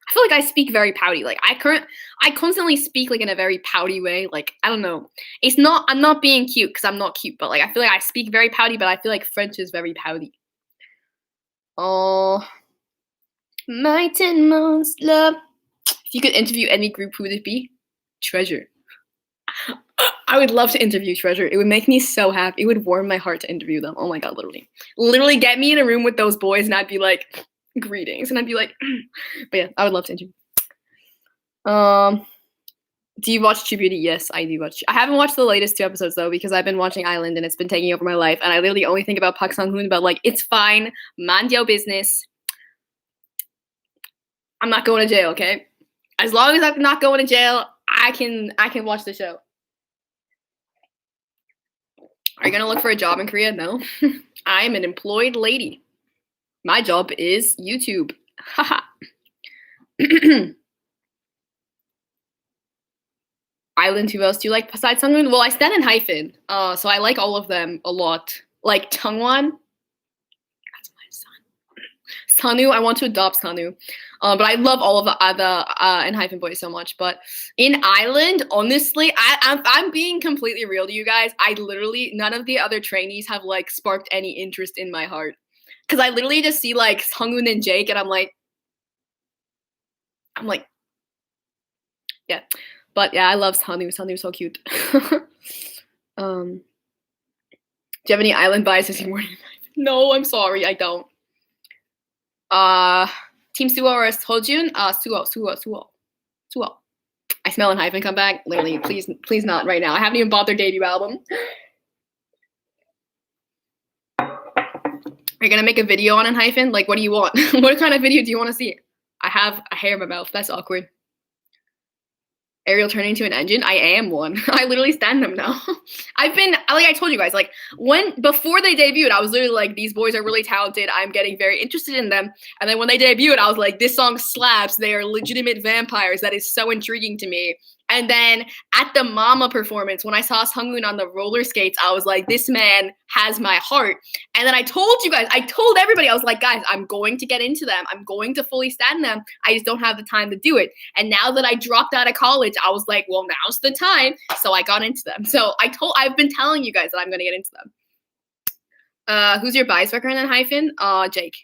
I feel like I speak very pouty. Like I constantly speak like in a very pouty way. Like, I don't know. I'm not being cute because I'm not cute, but like I feel like I speak very pouty, but I feel like French is very pouty. Oh, my 10 months love. If you could interview any group, who would it be? Treasure. I would love to interview Treasure. It would make me so happy. It would warm my heart to interview them. Oh my god, literally. Literally get me in a room with those boys and I'd be like, greetings. And I'd be like, but yeah, I would love to interview. Do you watch True Beauty? Yes, I do watch. I haven't watched the latest 2 episodes though because I've been watching Island and it's been taking over my life. And I literally only think about Park Sung-hoon, but like, it's fine. Mind your business. I'm not going to jail, okay? As long as I'm not going to jail, I can watch the show. Are you gonna look for a job in Korea? No. I'm an employed lady. My job is YouTube. Haha. Island, who else do you like besides Sungwoon? Well, I stand in hyphen. So I like all of them a lot. Like Chungwon. That's my son. Sanu, I want to adopt Sanu. But I love all of the in hyphen boys so much. But in Island, honestly, I'm being completely real to you guys. I literally, none of the other trainees have like sparked any interest in my heart. Because I literally just see like Sungwoon and Jake and I'm like, Yeah. But yeah, I love Sanu. Sanu's so cute. Do you have any island biases you weren't? No, I'm sorry, I don't. Team Suo or Sojun? Suo. I smell an hyphen come back. Literally, please not right now. I haven't even bought their debut album. Are you gonna make a video on hyphen? Like, what do you want? What kind of video do you want to see? I have a hair in my mouth. That's awkward. Ariel turning into an engine? I am one. I literally stand them now. I've been, like I told you guys, like before they debuted, I was literally like, these boys are really talented. I'm getting very interested in them. And then when they debuted, I was like, this song slaps. They are legitimate vampires. That is so intriguing to me. And then at the Mama performance, when I saw Sungwoon on the roller skates, I was like, this man has my heart. And then I told you guys, I told everybody, I was like, guys, I'm going to get into them. I'm going to fully stand them. I just don't have the time to do it. And now that I dropped out of college, I was like, well, now's the time. So I got into them. So I've been telling you guys that I'm going to get into them. Who's your bias record in hyphen? Jake.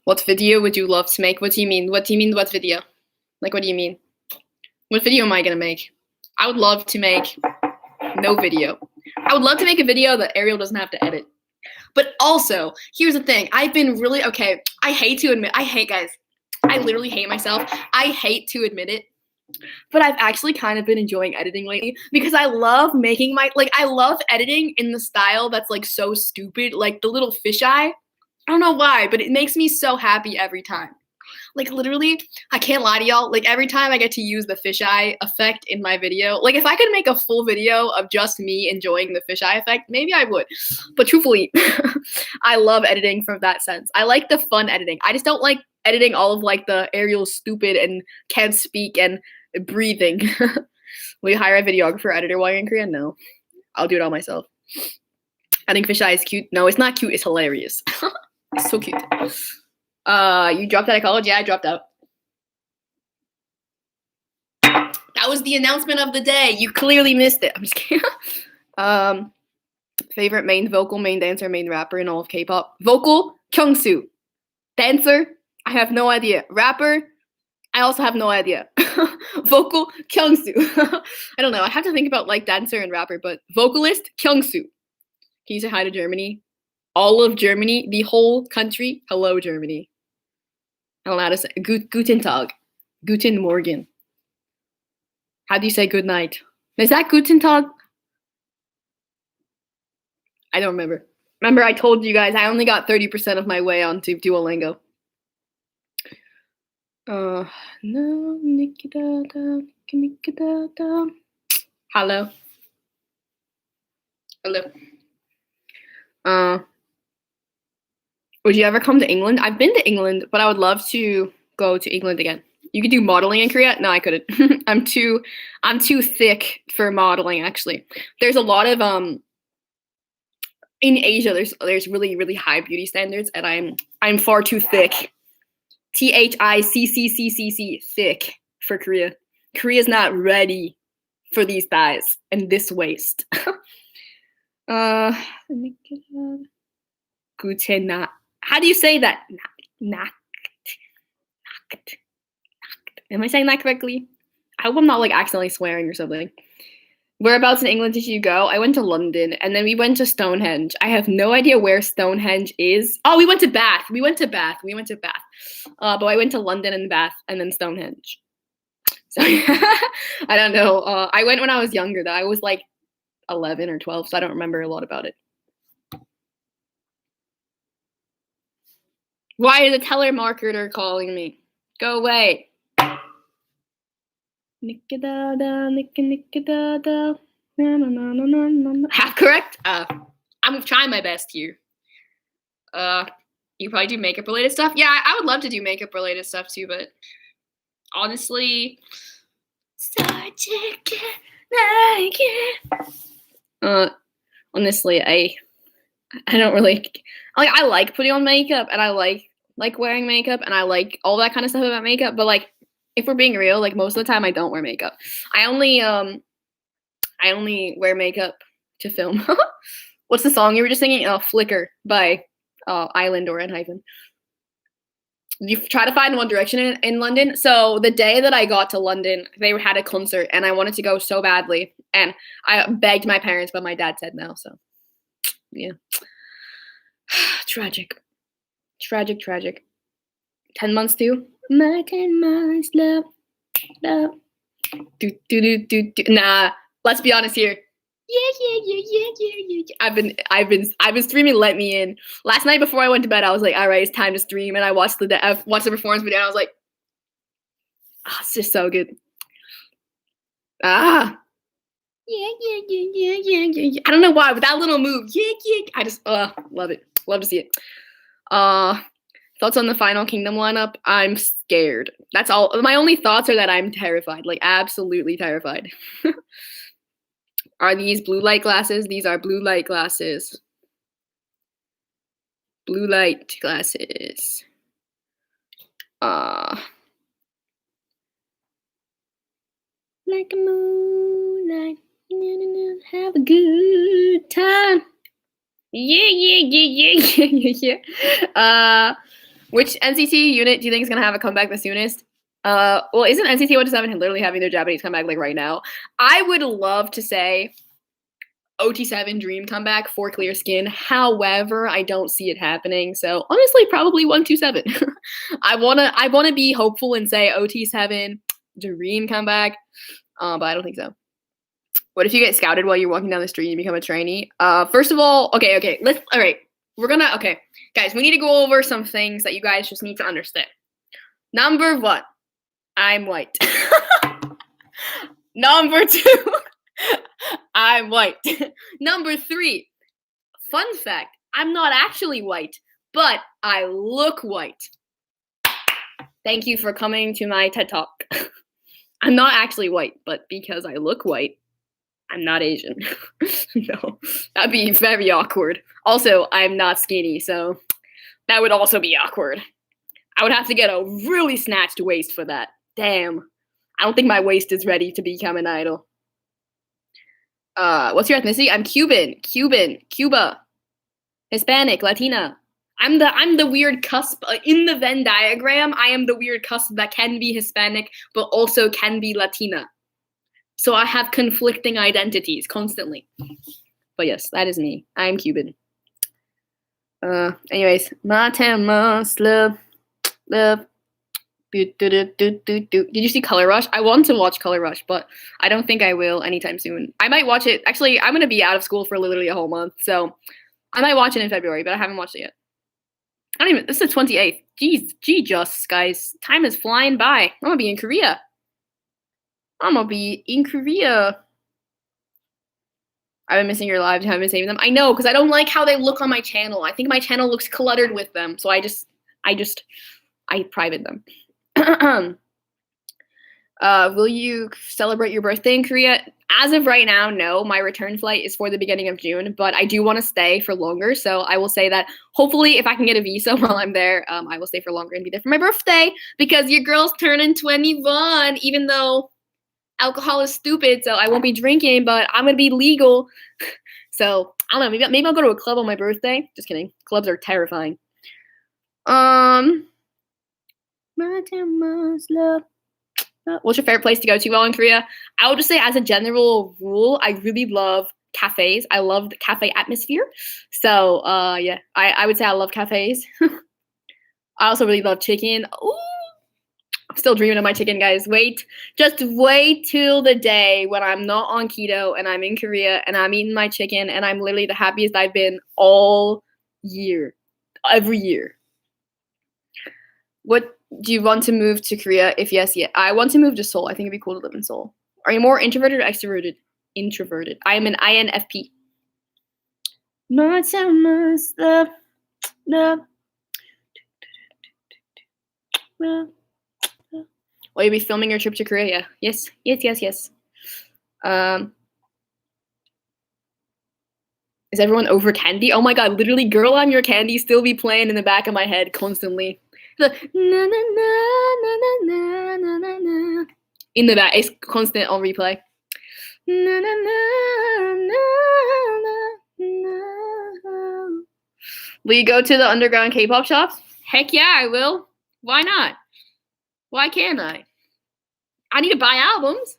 What video would you love to make? What do you mean? What video? Like, what do you mean? What video am I gonna make? I would love to make no video. I would love to make a video that Ariel doesn't have to edit. But also, here's the thing. I've been really, okay, I hate, guys. I literally hate myself. I hate to admit it. But I've actually kind of been enjoying editing lately because I love making I love editing in the style that's like so stupid, like the little fisheye. I don't know why, but it makes me so happy every time. Like literally, I can't lie to y'all, like every time I get to use the fisheye effect in my video, like if I could make a full video of just me enjoying the fisheye effect, maybe I would. But truthfully, I love editing from that sense. I like the fun editing. I just don't like editing all of like the Ariel stupid and can't speak and breathing. Will you hire a videographer editor while you're in Korea? No. I'll do it all myself. I think fisheye is cute. No, it's not cute. It's hilarious. It's so cute. You dropped out of college? Yeah, I dropped out. That was the announcement of the day. You clearly missed it. I'm just kidding. Favorite main vocal, main dancer, main rapper in all of K-pop? Vocal, Kyungsoo. Dancer, I have no idea. Rapper, I also have no idea. Vocal, Kyungsoo. I don't know. I have to think about like dancer and rapper, but vocalist, Kyungsoo. Can you say hi to Germany? All of Germany, the whole country. Hello, Germany. I don't know how to say. Guten Tag. Guten Morgen. How do you say good night? Is that Guten Tag? I don't remember. Remember, I told you guys I only got 30% of my way onto Duolingo. No, Hello. Would you ever come to England? I've been to England, but I would love to go to England again. You could do modeling in Korea? No, I couldn't. I'm too thick for modeling, actually. There's a lot of in Asia there's really, really high beauty standards, and I'm far too thick. THICCCCC, thick for Korea. Korea's not ready for these thighs and this waist. Guten. How do you say that? Am I saying that correctly? I hope I'm not like accidentally swearing or something. Whereabouts in England did you go? I went to London, and then we went to Stonehenge. I have no idea where Stonehenge is. Oh, we went to Bath. But I went to London and Bath, and then Stonehenge. So I don't know. I went when I was younger, though. I was like 11 or 12, so I don't remember a lot about it. Why is a telemarketer calling me? Go away. Half correct? I'm trying my best here. You probably do makeup related stuff? Yeah, I would love to do makeup related stuff too, but honestly, honestly, I don't really like. I like putting on makeup, and I like wearing makeup, and I like all that kind of stuff about makeup. But like, if we're being real, like most of the time, I don't wear makeup. I only wear makeup to film. What's the song you were just singing? Flicker by Island or N-Hyphen. You try to find One Direction in London. So the day that I got to London, they had a concert and I wanted to go so badly. And I begged my parents, but my dad said no. So yeah. Tragic. 10 months too. My 10 months, love. Nah, let's be honest here. Yeah. I've been streaming Let Me In. Last night before I went to bed, I was like, all right, it's time to stream. And I watched the performance video and I was like, it's just so good. Yeah. I don't know why, but that little move, I just love it. Love to see it. Thoughts on the Final Kingdom lineup? I'm scared. That's all. My only thoughts are that I'm terrified, like absolutely terrified. Are these blue light glasses? These are blue light glasses. Blue light glasses. Like a moonlight, have a good time. Yeah. Which NCT unit do you think is gonna have a comeback the soonest? Well, isn't NCT 127 literally having their Japanese comeback like right now? I would love to say OT7 Dream comeback for Clear Skin. However, I don't see it happening. So honestly, probably 127. I wanna be hopeful and say OT7 Dream comeback, but I don't think so. What if you get scouted while you're walking down the street and you become a trainee? First of all, okay, okay, guys, we need to go over some things that you guys just need to understand. Number 1, I'm white. Number 2, I'm white. Number 3, fun fact, I'm not actually white, but I look white. Thank you for coming to my TED Talk. I'm not actually white, but because I look white, I'm not Asian. No, that'd be very awkward. Also, I'm not skinny, so that would also be awkward. I would have to get a really snatched waist for that. Damn. I don't think my waist is ready to become an idol. What's your ethnicity? I'm Cuban, Cuba, Hispanic, Latina. I'm the weird cusp in the Venn diagram. I am the weird cusp that can be Hispanic, but also can be Latina. So I have conflicting identities constantly. But yes, that is me. I'm Cuban. Anyways, my 10 months, love. Did you see Color Rush? I want to watch Color Rush, but I don't think I will anytime soon. I might watch it. Actually, I'm going to be out of school for literally a whole month, so I might watch it in February, but I haven't watched it yet. This is the 28th. Jesus, guys. Time is flying by. I'm going to be in Korea. I've been missing your lives. Haven't been saving them. I know, because I don't like how they look on my channel. I think my channel looks cluttered with them, so I private them. Will you celebrate your birthday in Korea? As of right now, no. My return flight is for the beginning of June, but I do want to stay for longer, so I will say that hopefully if I can get a visa while I'm there, I will stay for longer and be there for my birthday, because your girl's turning 21, even though alcohol is stupid, so I won't be drinking, but I'm gonna be legal. So I don't know, maybe I'll go to a club on my birthday. Just kidding. Clubs are terrifying. My 10 months, love. What's your favorite place to go to while in Korea? I would just say, as a general rule, I really love cafes. I love the cafe atmosphere. So yeah, I would say I love cafes. I also really love chicken. Ooh. I'm still dreaming of my chicken, guys. Just wait till the day when I'm not on keto and I'm in Korea and I'm eating my chicken and I'm literally the happiest I've been all year, every year. What do you want to move to Korea? If yes, yeah. I want to move to Seoul. I think it'd be cool to live in Seoul. Are you more introverted or extroverted? Introverted. I am an INFP. Will you be filming your trip to Korea? Yes. Is everyone over candy? Oh my god, literally Girl I'm Your Candy still be playing in the back of my head constantly. The na na na na na na na na. In the back, it's constant on replay. Na, na, na, na, na. Will you go to the underground K-pop shops? Heck yeah, I will. Why not? Why can't I? I need to buy albums.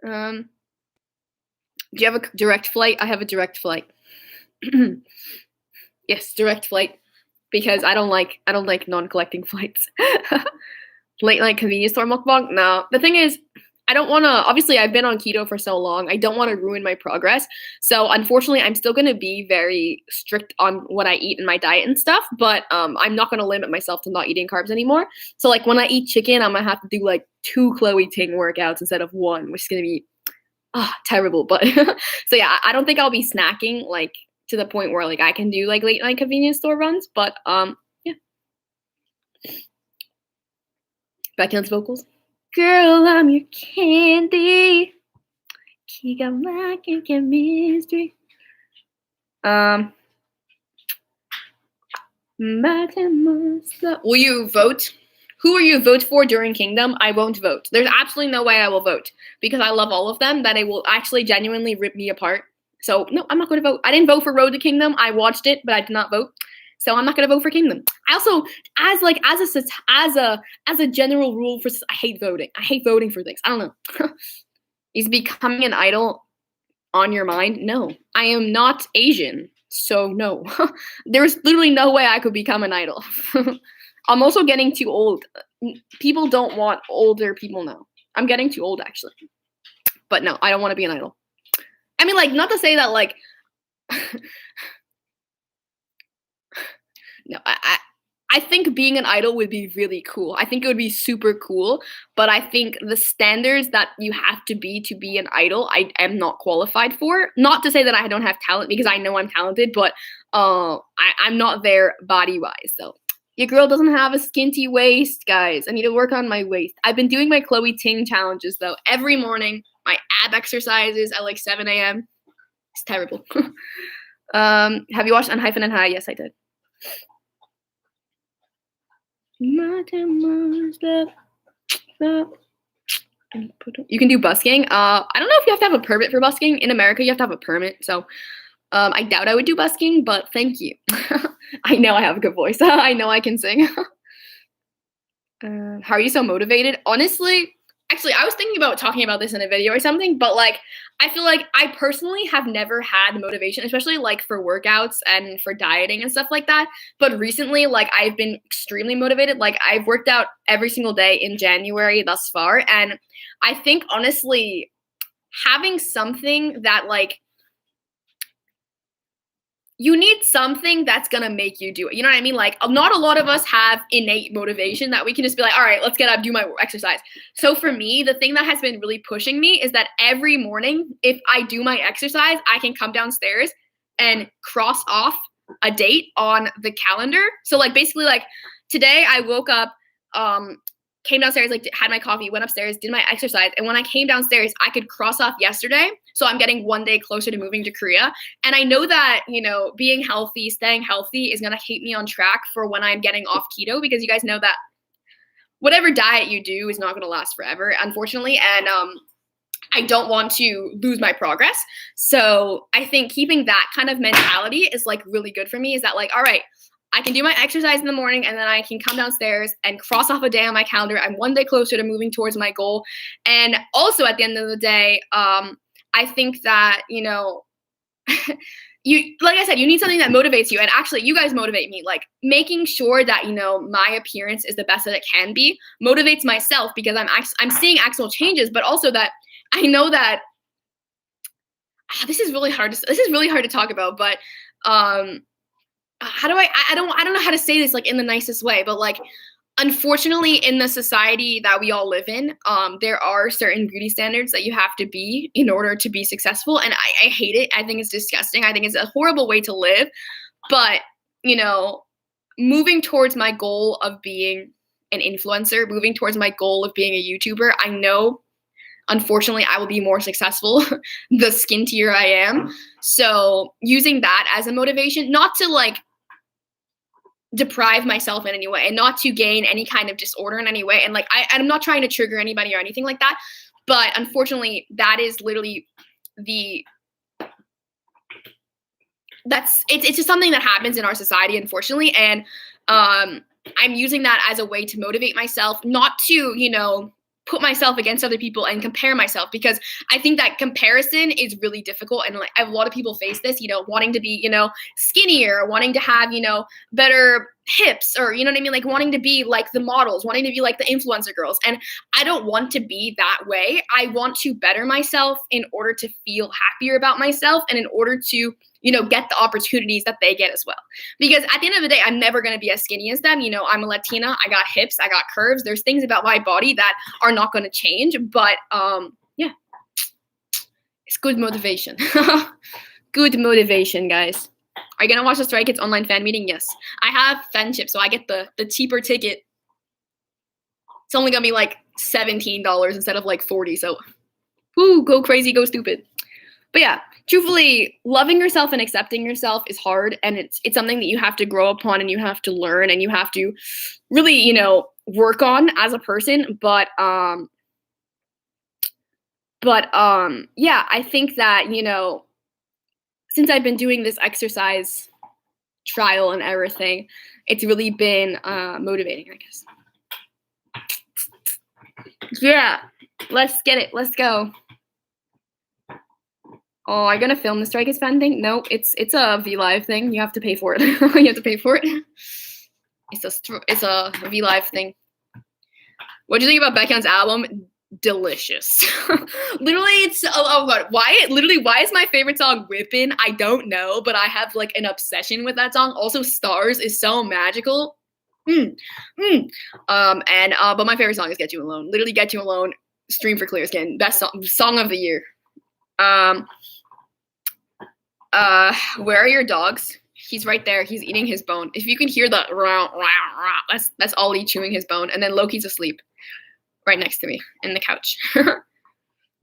Do you have a direct flight? I have a direct flight. Yes, direct flight. Because I don't like non-collecting flights. Late night convenience store mukbang? No. The thing is, I don't want to, obviously I've been on keto for so long, I don't want to ruin my progress. So unfortunately, I'm still going to be very strict on what I eat in my diet and stuff, but I'm not going to limit myself to not eating carbs anymore. So like when I eat chicken, I'm going to have to do like 2 Chloe Ting workouts instead of 1, which is going to be terrible. But so yeah, I don't think I'll be snacking like to the point where like I can do like late night convenience store runs, but yeah. Becky Lynch's vocals. Girl, I'm your candy. 기가 막히게 mystery. Will you vote? Who will you vote for during Kingdom? I won't vote. There's absolutely no way I will vote because I love all of them, that it will actually genuinely rip me apart. So no, I'm not going to vote. I didn't vote for Road to Kingdom. I watched it, but I did not vote. So I'm not going to vote for Kingdom. I also, as a general rule, I hate voting. I hate voting for things. I don't know. Is becoming an idol on your mind? No. I am not Asian, so no. There's literally no way I could become an idol. I'm also getting too old. People don't want older people now. I'm getting too old, actually. But no, I don't want to be an idol. I mean, like, not to say that, like... No, I think being an idol would be really cool. I think it would be super cool, but I think the standards that you have to be an idol, I am not qualified for. Not to say that I don't have talent, because I know I'm talented, but I'm not there body-wise, so. Your girl doesn't have a skinty waist, guys. I need to work on my waist. I've been doing my Chloe Ting challenges, though, every morning. My ab exercises at like 7 a.m. It's terrible. Have you watched Unhyphen and High? Yes, I did. You can do busking. I don't know if you have to have a permit for busking. In America, you have to have a permit. So I doubt I would do busking, but thank you. I know I have a good voice. I know I can sing. How are you so motivated? Honestly, actually, I was thinking about talking about this in a video or something, but like, I feel like I personally have never had motivation, especially like for workouts and for dieting and stuff like that. But recently, like, I've been extremely motivated. Like, I've worked out every single day in January thus far. And I think, honestly, having something that, like, you need something that's gonna make you do it. You know what I mean? Like, not a lot of us have innate motivation that we can just be like, all right, let's get up, do my exercise. So for me, the thing that has been really pushing me is that every morning, if I do my exercise, I can come downstairs and cross off a date on the calendar. So like, basically, like, today I woke up, came downstairs, like, had my coffee, went upstairs, did my exercise. And when I came downstairs, I could cross off yesterday. So I'm getting 1 day closer to moving to Korea. And I know that, you know, being healthy, staying healthy is going to keep me on track for when I'm getting off keto, because you guys know that whatever diet you do is not going to last forever, unfortunately. And I don't want to lose my progress. So I think keeping that kind of mentality is like really good for me, is that like, all right, I can do my exercise in the morning and then I can come downstairs and cross off a day on my calendar. I'm 1 day closer to moving towards my goal. And also at the end of the day, I think that, you know, you, like I said, you need something that motivates you. And actually, you guys motivate me. Like, making sure that, you know, my appearance is the best that it can be motivates myself, because I'm seeing actual changes, but also that I know that this is really hard to talk about, but how do I don't know how to say this like in the nicest way, but like, unfortunately, in the society that we all live in, there are certain beauty standards that you have to be in order to be successful. And I hate it. I think it's disgusting. I think it's a horrible way to live. But, you know, moving towards my goal of being an influencer, moving towards my goal of being a YouTuber, I know, unfortunately, I will be more successful the skintier I am. So using that as a motivation, not to like deprive myself in any way and not to gain any kind of disorder in any way. And like, I'm not trying to trigger anybody or anything like that, But unfortunately, that is literally it's just something that happens in our society, unfortunately. And I'm using that as a way to motivate myself, not to, put myself against other people and compare myself, because I think that comparison is really difficult. And like a lot of people face this, wanting to be, skinnier, wanting to have, better hips, or, you know what I mean? Like wanting to be like the models, wanting to be like the influencer girls. And I don't want to be that way. I want to better myself in order to feel happier about myself, and in order to, get the opportunities that they get as well. Because at the end of the day, I'm never going to be as skinny as them. I'm a Latina. I got hips. I got curves. There's things about my body that are not going to change. But yeah, it's good motivation. Good motivation, guys. Are you going to watch the Stray Kids online fan meeting? Yes. I have fanship, so I get the cheaper ticket. It's only going to be like $17 instead of like $40. So, whoo, go crazy, go stupid. But yeah, truthfully, loving yourself and accepting yourself is hard, and it's something that you have to grow upon, and you have to learn, and you have to really, work on as a person. But yeah, I think that, since I've been doing this exercise trial and error thing, it's really been motivating, I guess. Yeah, let's get it. Let's go. Oh, are you gonna film the Strike Is Fan thing? No, it's a VLive thing. You have to pay for it. You have to pay for it. It's a VLive thing. What do you think about Baekhyun's album? Delicious. Literally, it's oh god. Why is my favorite song Whippin'? I don't know, but I have like an obsession with that song. Also, Stars is so magical. But my favorite song is Get You Alone. Literally, Get You Alone. Stream for Clear Skin. Best song of the year. Where are your dogs? He's right there. He's eating his bone. If you can hear the rah, rah, rah, that's Ollie chewing his bone. And then Loki's asleep right next to me in the couch.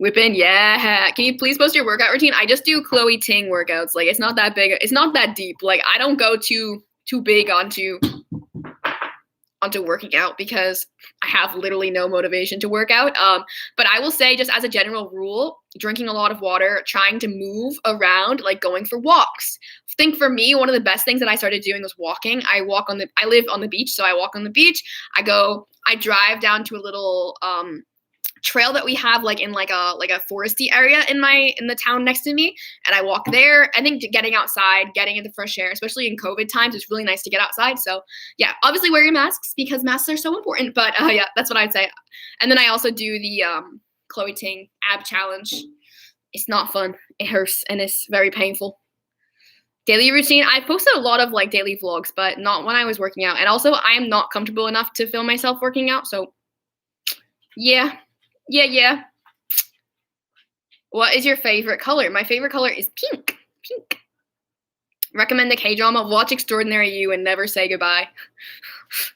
Whippin', yeah. Can you please post your workout routine? I just do Chloe Ting workouts. Like, it's not that big. It's not that deep. Like, I don't go too big onto working out, because I have literally no motivation to work out. But I will say, just as a general rule, drinking a lot of water, trying to move around, like going for walks. I think for me, one of the best things that I started doing was walking. I live on the beach, so I walk on the beach. I drive down to a little trail that we have like in like a foresty area in the town next to me, and I walk there. I think getting outside, getting into fresh air, especially in COVID times, it's really nice to get outside. So yeah, obviously wear your masks, because masks are so important. But yeah, that's what I'd say. And then I also do the Chloe Ting ab challenge. It's not fun. It hurts and it's very painful. Daily routine. I posted a lot of like daily vlogs, but not when I was working out. And also, I am not comfortable enough to film myself working out. So yeah. Yeah. What is your favorite color? My favorite color is pink. Pink. Recommend the K-drama. Watch Extraordinary You and Never Say Goodbye.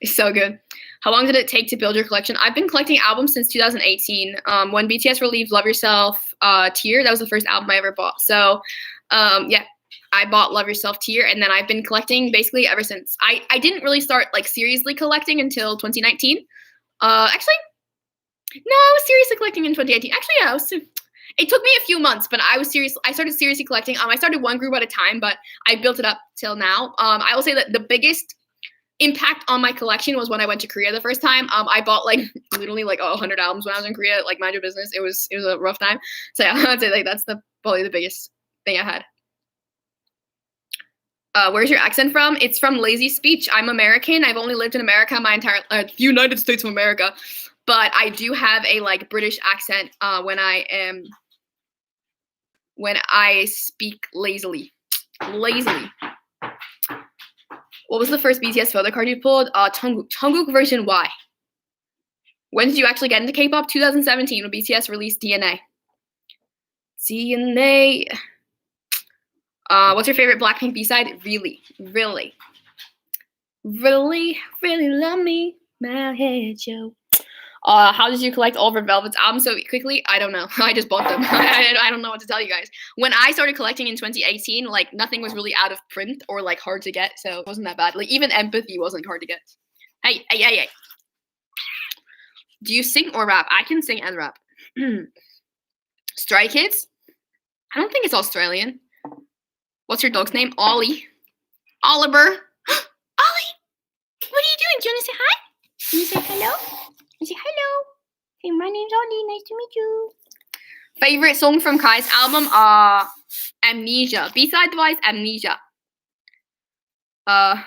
It's so good. How long did it take to build your collection? I've been collecting albums since 2018. When BTS released Love Yourself Tear, that was the first album I ever bought. So yeah, I bought Love Yourself Tear, and then I've been collecting basically ever since. I didn't really start like seriously collecting until 2019. Actually, no, I was seriously collecting in 2018. Actually, yeah, it took me a few months, but I started seriously collecting. I started one group at a time, but I built it up till now. I will say that the biggest impact on my collection was when I went to Korea the first time. I bought like literally like 100 albums when I was in Korea. Like, mind your business. It was a rough time. So yeah, I'd say like that's probably the biggest thing I had. Where's your accent from? It's from Lazy Speech. I'm American. I've only lived in America my entire United States of America. But I do have a like British accent when I speak lazily. Lazily. What was the first BTS photocard you pulled? Jungkook version Y. When did you actually get into K-pop? 2017 when BTS released DNA. DNA. What's your favorite Blackpink B-side? Really love me, my head, Joe. How did you collect all of Red Velvet's albums so quickly? I don't know. I just bought them. I don't know what to tell you guys. When I started collecting in 2018, like nothing was really out of print or like hard to get, so it wasn't that bad. Like even Empathy wasn't hard to get. Hey. Do you sing or rap? I can sing and rap. Stray Kids. I don't think it's Australian. What's your dog's name? Ollie. Oliver. Ollie! What are you doing? Do you want to say hi? Can you say hello? You say hello. Hey, my name's Ollie. Nice to meet you. Favorite song from Kai's album? Amnesia. B-side wise, Amnesia. How'd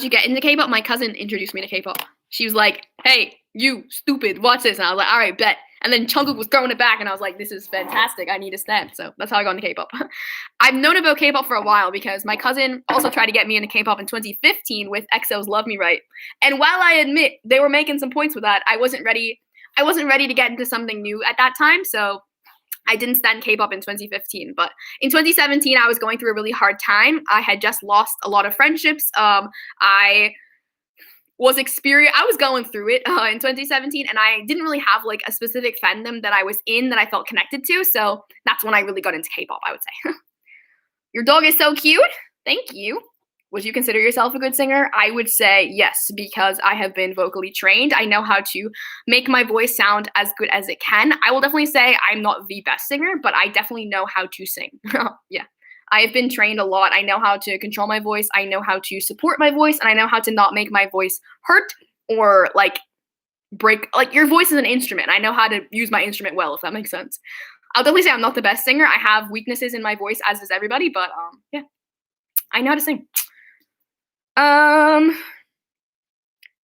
you get into K-pop? My cousin introduced me to K-pop. She was like, hey, you stupid, watch this. And I was like, all right, bet. And then Jungkook was throwing it back, and I was like, this is fantastic. I need a stand. So that's how I got into K-pop. I've known about K-pop for a while because my cousin also tried to get me into K-pop in 2015 with EXO's Love Me Right. And while I admit they were making some points with that, I wasn't ready to get into something new at that time. So I didn't stand K-pop in 2015. But in 2017, I was going through a really hard time. I had just lost a lot of friendships. I was going through it in 2017, and I didn't really have like a specific fandom that I was in that I felt connected to. So that's when I really got into K-pop, I would say. Your dog is so cute. Thank you. Would you consider yourself a good singer? I would say yes, because I have been vocally trained. I know how to make my voice sound as good as it can. I will definitely say I'm not the best singer, but I definitely know how to sing. Yeah. I have been trained a lot. I know how to control my voice. I know how to support my voice, and I know how to not make my voice hurt or like break. Like, your voice is an instrument. I know how to use my instrument well, if that makes sense. I'll definitely say I'm not the best singer. I have weaknesses in my voice, as does everybody, but yeah, I know how to sing.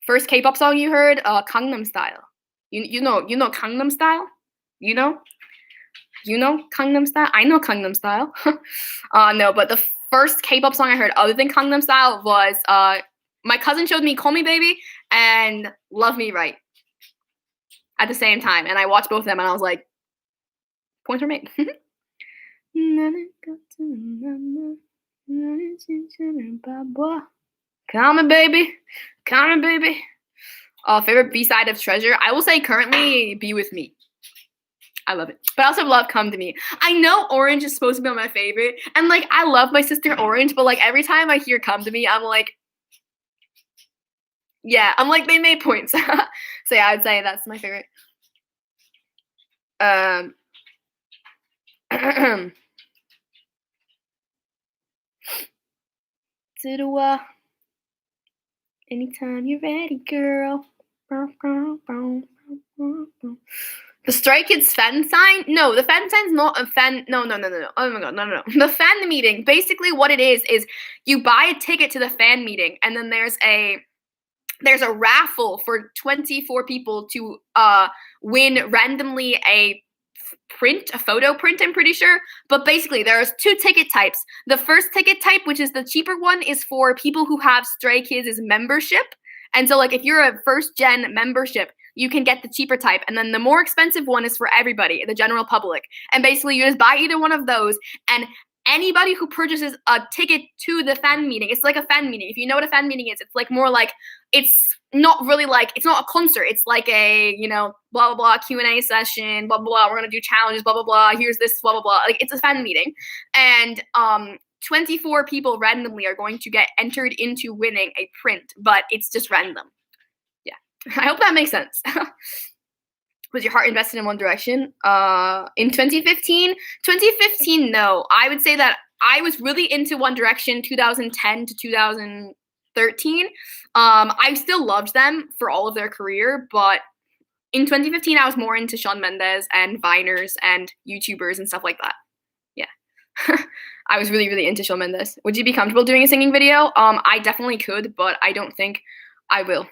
First K-pop song you heard, Gangnam Style. You know Gangnam Style? You know Gangnam Style? I know Gangnam Style. No, but the first K-pop song I heard other than Gangnam Style was my cousin showed me Call Me Baby and Love Me Right at the same time, and I watched both of them, and I was like, points were made. Call me baby, call me baby. Favorite B-side of Treasure? I will say currently Be With Me. I love it. But I also love Come to Me. I know Orange is supposed to be my favorite. And like, I love my sister Orange, but like every time I hear Come to Me, I'm like, yeah, I'm like, they made points. So yeah, I'd say that's my favorite. Anytime you're ready, girl. The Stray Kids fan sign? No, the fan sign's not a fan. No. Oh my god, no. The fan meeting, basically what it is you buy a ticket to the fan meeting, and then there's a raffle for 24 people to win randomly a photo print, I'm pretty sure. But basically, there's two ticket types. The first ticket type, which is the cheaper one, is for people who have Stray Kids' membership. And so, like, if you're a first-gen membership, you can get the cheaper type. And then the more expensive one is for everybody, the general public. And basically, you just buy either one of those, and anybody who purchases a ticket to the fan meeting, it's like a fan meeting. If you know what a fan meeting is, it's like more like, it's not really like, it's not a concert. It's like a, blah, blah, blah, Q&A session, blah, blah, blah. We're going to do challenges, blah, blah, blah. Here's this, blah, blah, blah. Like, it's a fan meeting. And 24 people randomly are going to get entered into winning a print, but it's just random. Yeah. I hope that makes sense. Was your heart invested in One Direction? In 2015? 2015, no. I would say that I was really into One Direction 2010 to 2013. I still loved them for all of their career, but in 2015, I was more into Shawn Mendes and Viners and YouTubers and stuff like that. Yeah. I was really, really into Shawn Mendes. Would you be comfortable doing a singing video? I definitely could, but I don't think I will.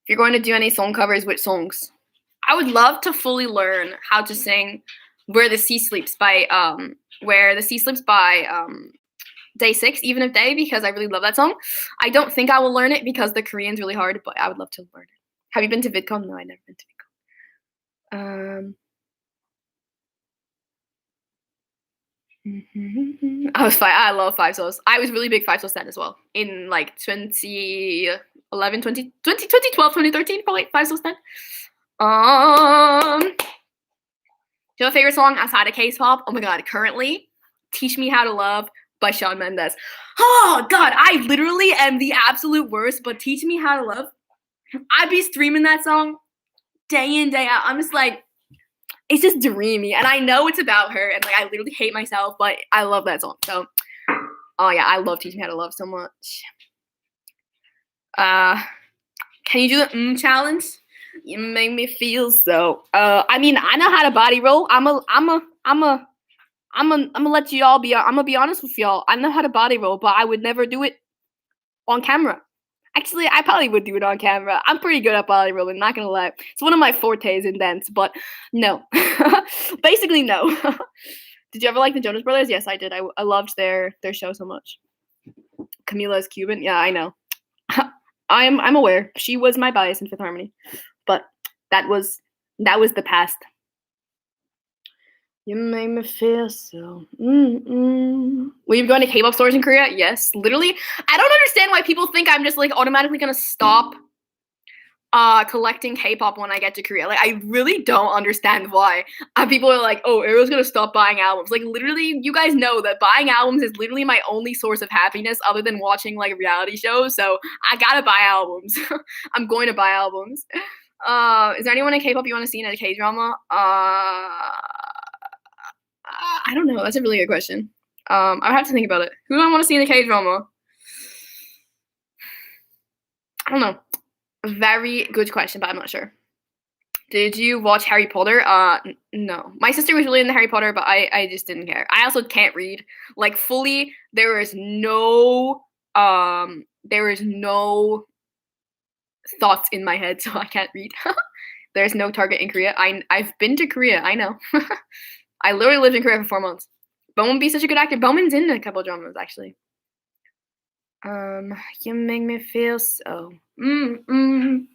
If you're going to do any song covers, which songs? I would love to fully learn how to sing Where the Sea Sleeps by Day 6, Even If Day, because I really love that song. I don't think I will learn it because the Korean's really hard, but I would love to learn it. Have you been to VidCon? No, I've never been to VidCon. I love Five Souls. I was really big Five Souls fan as well in like 2011, 2012, 2013, probably Five Souls fan. Do you have a favorite song outside of K-pop? Oh my god, currently, Teach Me How to Love by Shawn Mendes. Oh god, I literally am the absolute worst, but Teach Me How to Love, I'd be streaming that song day in, day out. I'm just like, it's just dreamy. And I know it's about her, and like I literally hate myself, but I love that song. So, oh yeah, I love Teach Me How to Love so much. Can you do the challenge? You make me feel so. I mean, I know how to body roll. I'm gonna let you all be. I'm gonna be honest with y'all. I know how to body roll, but I would never do it on camera. Actually, I probably would do it on camera. I'm pretty good at body rolling, not gonna lie. It's one of my fortes in dance, but no. Basically, no. Did you ever like the Jonas Brothers? Yes, I did. I loved their show so much. Camila is Cuban. Yeah, I know. I'm aware. She was my bias in Fifth Harmony, but that was the past. You make me feel so. Will you be going to K-pop stores in Korea? Yes, literally. I don't understand why people think I'm just like automatically gonna stop collecting K-pop when I get to Korea. Like, I really don't understand why. People are like, oh, Ariel's gonna stop buying albums. Like, literally, you guys know that buying albums is literally my only source of happiness other than watching, like, reality shows. So, I gotta buy albums. I'm going to buy albums. Is there anyone in K-pop you want to see in a K-drama? I don't know. That's a really good question. I would have to think about it. Who do I want to see in a K-drama? I don't know. Very good question, but I'm not sure. Did you watch Harry Potter? No. My sister was really into Harry Potter, but I just didn't care. I also can't read. Like, fully, there is no thoughts in my head, so I can't read. There's no Target in Korea. I've been to Korea. I know. I literally lived in Korea for 4 months. Bowman be such a good actor. Bowman's in a couple of dramas, actually. You make me feel so. Do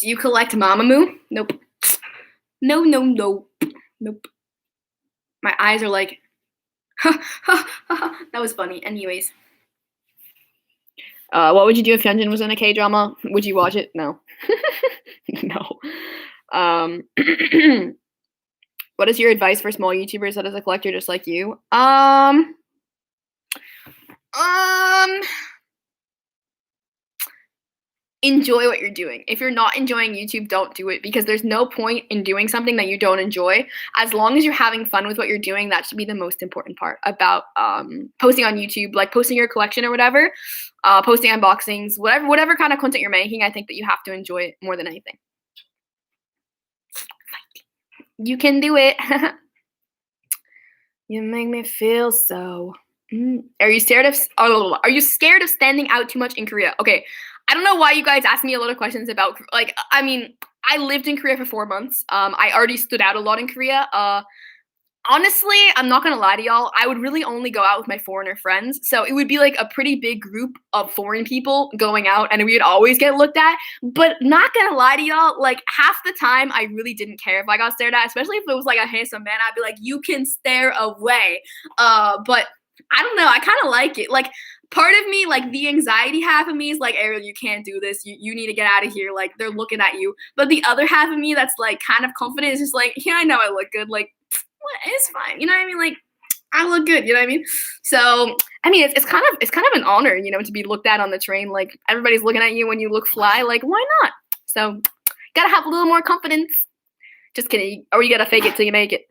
you collect Mamamoo? Nope. No. Nope. My eyes are like, that was funny. Anyways. What would you do if Hyunjin was in a K-drama? Would you watch it? No. No. What is your advice for small YouTubers that is a collector just like you? Enjoy what you're doing. If you're not enjoying YouTube, don't do it, because there's no point in doing something that you don't enjoy. As long as you're having fun with what you're doing, that should be the most important part about posting on YouTube, like posting your collection or whatever, posting unboxings, whatever kind of content you're making. I think that you have to enjoy it more than anything. You can do it. You make me feel so. Are you scared of standing out too much in Korea? Okay, I don't know why you guys ask me a lot of questions about, like, I mean, I lived in Korea for 4 months. I already stood out a lot in Korea. Honestly, I'm not gonna lie to y'all, I would really only go out with my foreigner friends. So it would be like a pretty big group of foreign people going out, and we would always get looked at. But not gonna lie to y'all, like, half the time I really didn't care if I got stared at, especially if it was like a handsome man. I'd be like, you can stare away. But I don't know, I kind of like it. Like, part of me, like, the anxiety half of me is like, Ariel, you can't do this. You need to get out of here. Like, they're looking at you. But the other half of me that's, like, kind of confident is just like, yeah, I know I look good. Like, it's fine. You know what I mean? Like, I look good. You know what I mean? So, I mean, it's kind of an honor, you know, to be looked at on the train. Like, everybody's looking at you when you look fly. Like, why not? So, gotta have a little more confidence. Just kidding. Or you gotta fake it till you make it.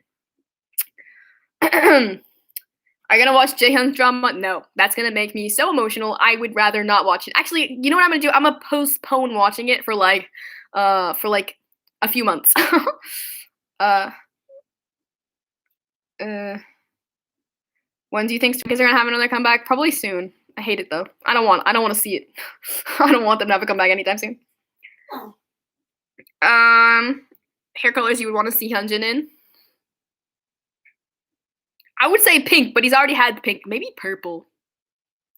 Are you gonna watch Jaehyun's drama? No, that's gonna make me so emotional. I would rather not watch it. Actually, you know what I'm gonna do? I'm gonna postpone watching it for like a few months. When do you think Stray Kids are gonna have another comeback? Probably soon. I hate it though. I don't want to see it. I don't want them to have a comeback anytime soon. Hair colors you would want to see Hyunjin in? I would say pink, but he's already had pink. Maybe purple.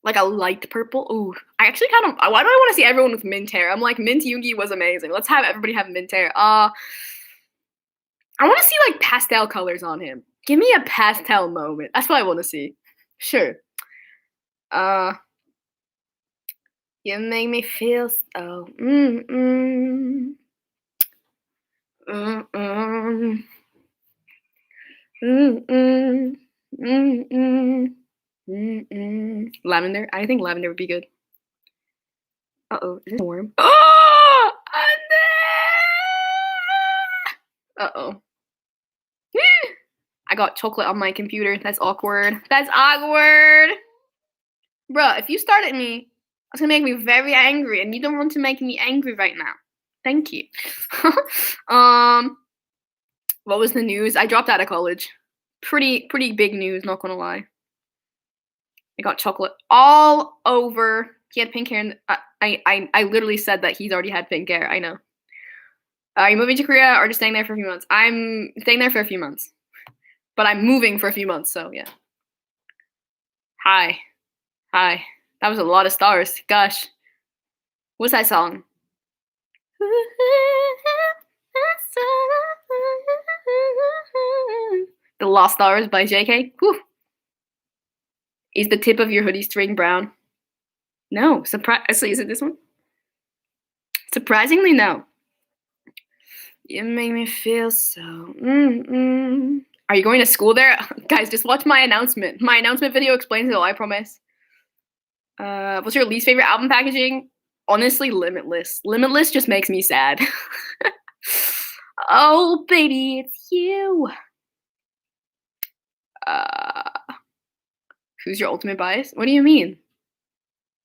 Like a light purple. Ooh, I actually kind of. Why do I want to see everyone with mint hair? I'm like, Mint Yoongi was amazing. Let's have everybody have mint hair. I want to see like pastel colors on him. Give me a pastel moment. That's what I want to see. Sure. You make me feel so. Lavender. I think lavender would be good. Uh-oh, is it warm? Oh! Uh-oh. I got chocolate on my computer. That's awkward. That's awkward. Bruh, if you start at me, it's gonna make me very angry, and you don't want to make me angry right now. Thank you. What was the news? I dropped out of college. Pretty big news, not gonna lie. I got chocolate all over. He had pink hair, and I literally said that he's already had pink hair. I know. Are you moving to Korea or just staying there for a few months? I'm staying there for a few months, but I'm moving for a few months, so yeah. Hi. That was a lot of stars. Gosh. What's that song? The Lost Stars by JK. Whew. Is the tip of your hoodie string brown? No. Surprisingly, is it this one? Surprisingly, no. You make me feel so. Are you going to school there? Guys, just watch my announcement. My announcement video explains it all, I promise. What's your least favorite album packaging? Honestly, Limitless. Limitless just makes me sad. Oh, baby, it's you. Who's your ultimate bias? What do you mean?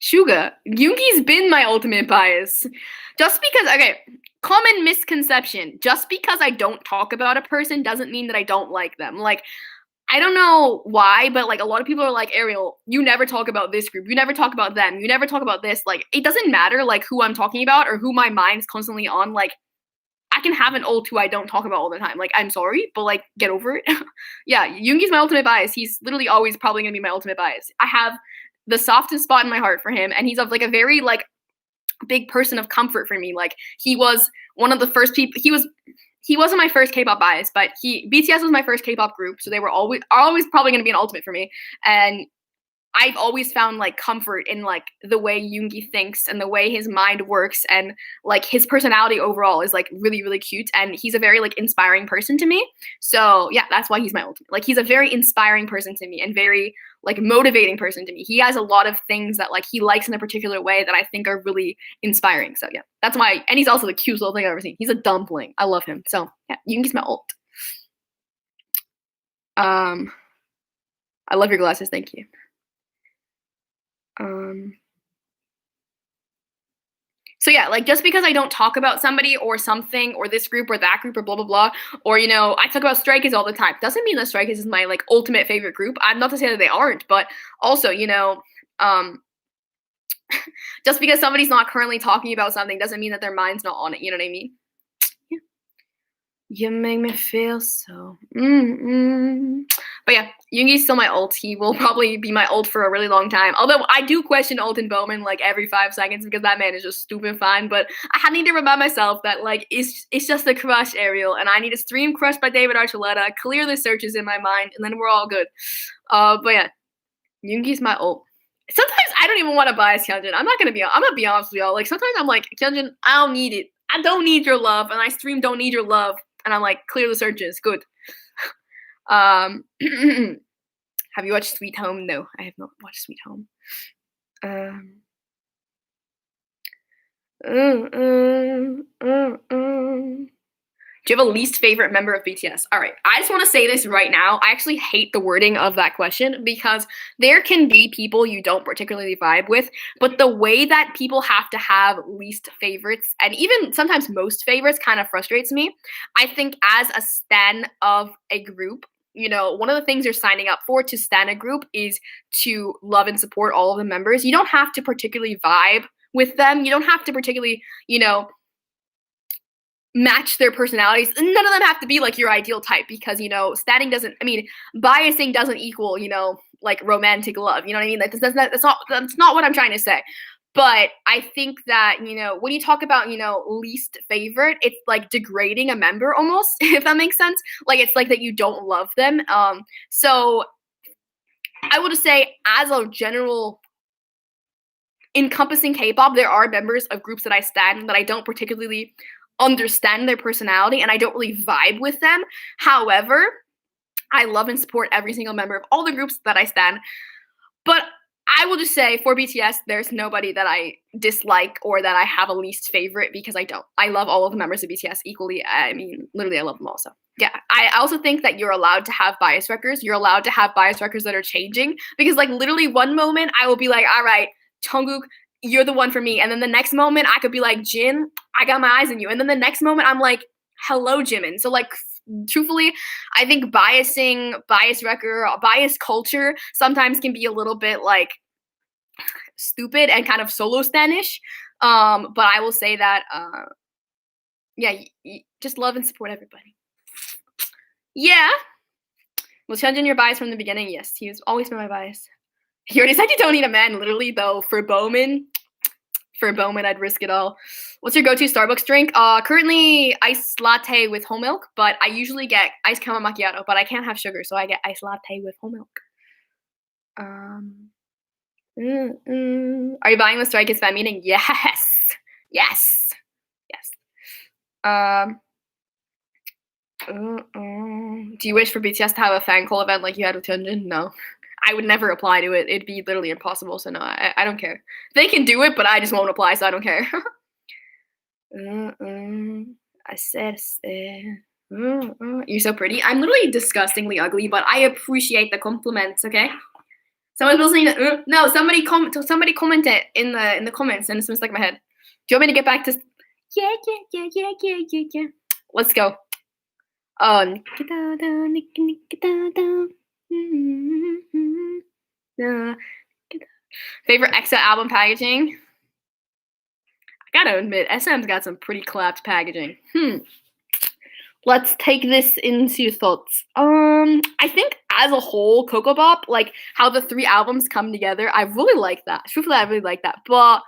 Suga. Yoongi's been my ultimate bias. Just because, okay, common misconception. Just because I don't talk about a person doesn't mean that I don't like them. Like, I don't know why, but like a lot of people are like, Ariel, you never talk about this group. You never talk about them. You never talk about this. Like, it doesn't matter like who I'm talking about or who my mind's constantly on. Like, I can have an ult who I don't talk about all the time. Like, I'm sorry, but like, get over it. Yeah, Yoongi's my ultimate bias. He's literally always probably gonna be my ultimate bias. I have the softest spot in my heart for him, and he's of like a very like big person of comfort for me. Like, he was one of the first people. He wasn't my first K-pop bias, but BTS was my first K-pop group, so they were always probably going to be an ultimate for me. And I've always found like comfort in like the way Yoongi thinks and the way his mind works, and like his personality overall is like really cute, and he's a very like inspiring person to me. So yeah, that's why he's my ultimate. Like, he's a very inspiring person to me and very like motivating person to me. He has a lot of things that like he likes in a particular way that I think are really inspiring. So yeah, that's why. And he's also the cutest little thing I've ever seen. He's a dumpling. I love him. So yeah, Yoongi's my ult. I love your glasses. Thank you. So yeah, like, just because I don't talk about somebody or something or this group or that group or blah blah blah, or you know, I talk about Stray Kids all the time, doesn't mean that Stray Kids is my like ultimate favorite group. I'm not to say that they aren't, but also, you know, just because somebody's not currently talking about something doesn't mean that their mind's not on it. You know what I mean? Yeah. You make me feel so. But yeah, Yoongi's still my ult. He will probably be my ult for a really long time. Although I do question ult and Bowman like every 5 seconds because that man is just stupid fine. But I need to remind myself that like it's just a crush, Ariel, and I need to stream Crush by David Archuleta, clear the searches in my mind, and then we're all good. But yeah, Yoongi's my ult. Sometimes I don't even want to bias Hyunjin. I'm gonna be honest with y'all. Like, sometimes I'm like, Hyunjin, I don't need it. I don't need your love, and I stream Don't Need Your Love, and I'm like, clear the searches, good. Have you watched Sweet Home? No, I have not watched Sweet Home. Do you have a least favorite member of BTS? All right, I just want to say this right now. I actually hate the wording of that question because there can be people you don't particularly vibe with, but the way that people have to have least favorites and even sometimes most favorites kind of frustrates me. I think as a stan of a group, you know, one of the things you're signing up for to stan a group is to love and support all of the members. You don't have to particularly vibe with them. You don't have to particularly, you know, match their personalities. None of them have to be like your ideal type because, you know, biasing doesn't equal, you know, like romantic love. You know what I mean? That's not what I'm trying to say. But I think that, you know, when you talk about, you know, least favorite, it's like degrading a member almost, if that makes sense. Like, it's like that you don't love them. So I would say, as a general encompassing K-pop, there are members of groups that I stan that I don't particularly understand their personality and I don't really vibe with them. However, I love and support every single member of all the groups that I stan. But I will just say for BTS, there's nobody that I dislike or that I have a least favorite, because I don't. I love all of the members of BTS equally. I mean, literally, I love them all. So yeah, I also think that you're allowed to have bias wreckers. You're allowed to have bias wreckers that are changing, because like literally one moment I will be like, all right, Jungkook, you're the one for me. And then the next moment I could be like, Jin, I got my eyes on you. And then the next moment I'm like, hello, Jimin. So like, truthfully, I think bias wrecker, bias culture sometimes can be a little bit like stupid and kind of solo stanish. But I will say that, yeah, just love and support everybody. Yeah. Was Hyunjin your bias from the beginning? Yes, he has always been my bias. He already said you don't need a man, literally, though. For Bowman, I'd risk it all. What's your go-to Starbucks drink? Currently iced latte with whole milk, but I usually get iced caramel macchiato, but I can't have sugar, so I get iced latte with whole milk. Are you buying the Stray Kids fan meeting? Yes. Yes. Do you wish for BTS to have a fan call event like you had with Hyunjin? No. I would never apply to it. It'd be literally impossible, so no, I don't care. They can do it, but I just won't apply, so I don't care. I said, you're so pretty. I'm literally disgustingly ugly, but I appreciate the compliments, okay? Someone's listening. No, somebody comment it in the comments, and it's stuck in my head. Do you want me to get back to? Yeah. Let's go. Oh, favorite EXO album packaging? I gotta admit, SM's got some pretty clapped packaging. Let's take this into thoughts. I think as a whole, Coco Bop, like how the 3 albums come together, I really like that. Truthfully, I really like that. But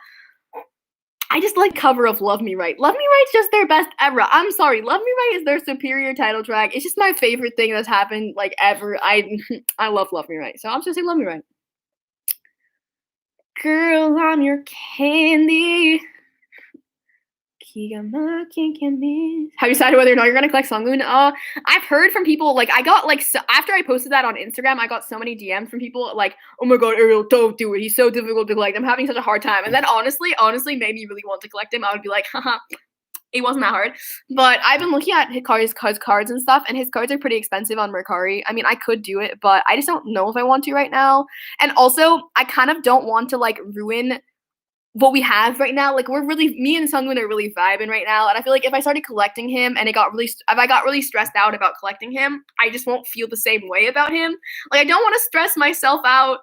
I just like cover of Love Me Right. Love Me Right's just their best ever. I'm sorry. Love Me Right is their superior title track. It's just my favorite thing that's happened like ever. I love Love Me Right. So I'm just gonna say Love Me Right. Girl, I'm your candy. Have you decided whether or not you're gonna collect Sungwoon? I've heard from people, like I got like after I posted that on Instagram, I got so many DMs from people like, oh my god, Ariel, don't do it. He's so difficult to collect. I'm having such a hard time. And then honestly made me really want to collect him. I would be like, haha, it wasn't that hard. But I've been looking at his cards and stuff, and his cards are pretty expensive on Mercari. I mean, I could do it, but I just don't know if I want to right now. And also, I kind of don't want to like ruin what we have right now. Like me and Sungwoon are really vibing right now, and I feel like if I started collecting him and if I got really stressed out about collecting him, I just won't feel the same way about him. Like I don't want to stress myself out.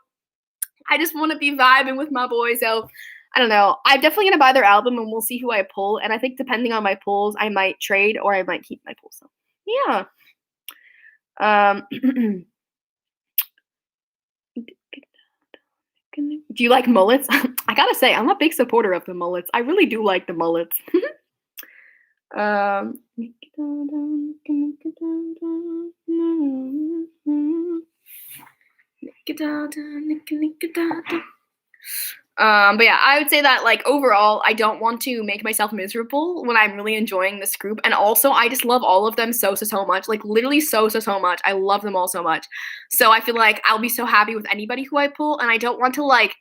I just want to be vibing with my boys. So I don't know. I'm definitely gonna buy their album, and we'll see who I pull. And I think depending on my pulls, I might trade or I might keep my pulls. So yeah. Do you like mullets? I gotta say, I'm a big supporter of the mullets. I really do like the mullets. But yeah, I would say that like overall, I don't want to make myself miserable when I'm really enjoying this group. And also, I just love all of them so much. Like literally so much. I love them all so much. So I feel like I'll be so happy with anybody who I pull, and I don't want to like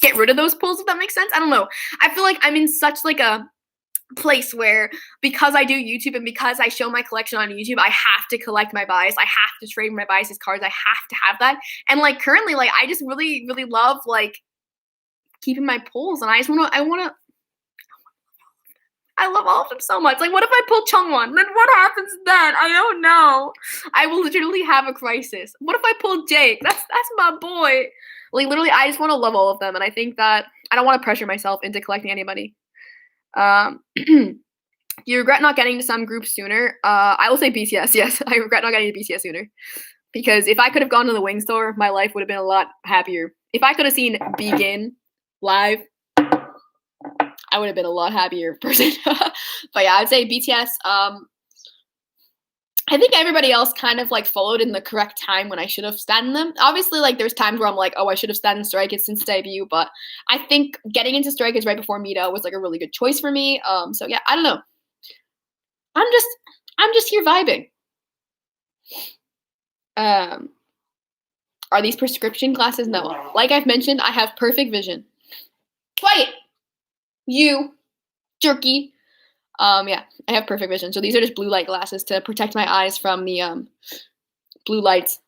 get rid of those pulls, if that makes sense. I don't know. I feel like I'm in such like a place where because I do YouTube and because I show my collection on YouTube, I have to collect my bias. I have to trade my biases cards. I have to have that. And like currently, like I just really love like keeping my pulls, and I love all of them so much. Like, what if I pull Chungwon? Then what happens then? I don't know. I will literally have a crisis. What if I pull Jake? That's my boy. Like, literally, I just want to love all of them, and I think that I don't want to pressure myself into collecting anybody. You regret not getting to some groups sooner? I will say BTS. Yes, I regret not getting to BTS sooner. Because if I could have gone to the Wing store, my life would have been a lot happier. If I could have seen Begin live, I would have been a lot happier person. But yeah, I'd say BTS. I think everybody else kind of like followed in the correct time when I should have stand them. Obviously, like there's times where I'm like, oh, I should have stand Stray Kids since debut, but I think getting into Stray Kids right before Mita was like a really good choice for me. So yeah, I don't know. I'm just here vibing. Are these prescription glasses? No. Like I've mentioned, I have perfect vision. Quiet! You, jerky. Yeah, I have perfect vision. So these are just blue light glasses to protect my eyes from the blue lights.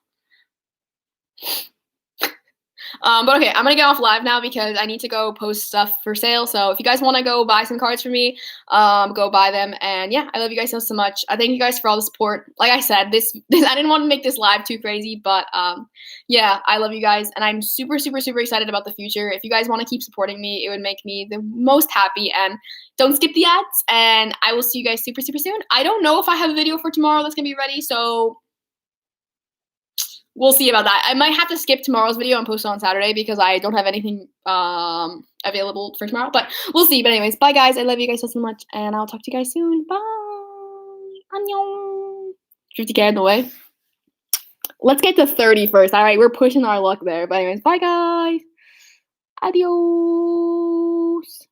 But okay, I'm gonna get off live now because I need to go post stuff for sale. So if you guys want to go buy some cards for me, go buy them. And yeah, I love you guys so much. I thank you guys for all the support. Like I said, this I didn't want to make this live too crazy, but yeah, I love you guys, and I'm super excited about the future. If you guys want to keep supporting me, it would make me the most happy. And don't skip the ads. And I will see you guys super soon. I don't know if I have a video for tomorrow that's gonna be ready, so we'll see about that. I might have to skip tomorrow's video and post it on Saturday because I don't have anything available for tomorrow. But we'll see. But anyways, bye guys. I love you guys so much, and I'll talk to you guys soon. Bye. Annyeong. 50K in the way. Let's get to 30 first. All right, we're pushing our luck there. But anyways, bye guys. Adios.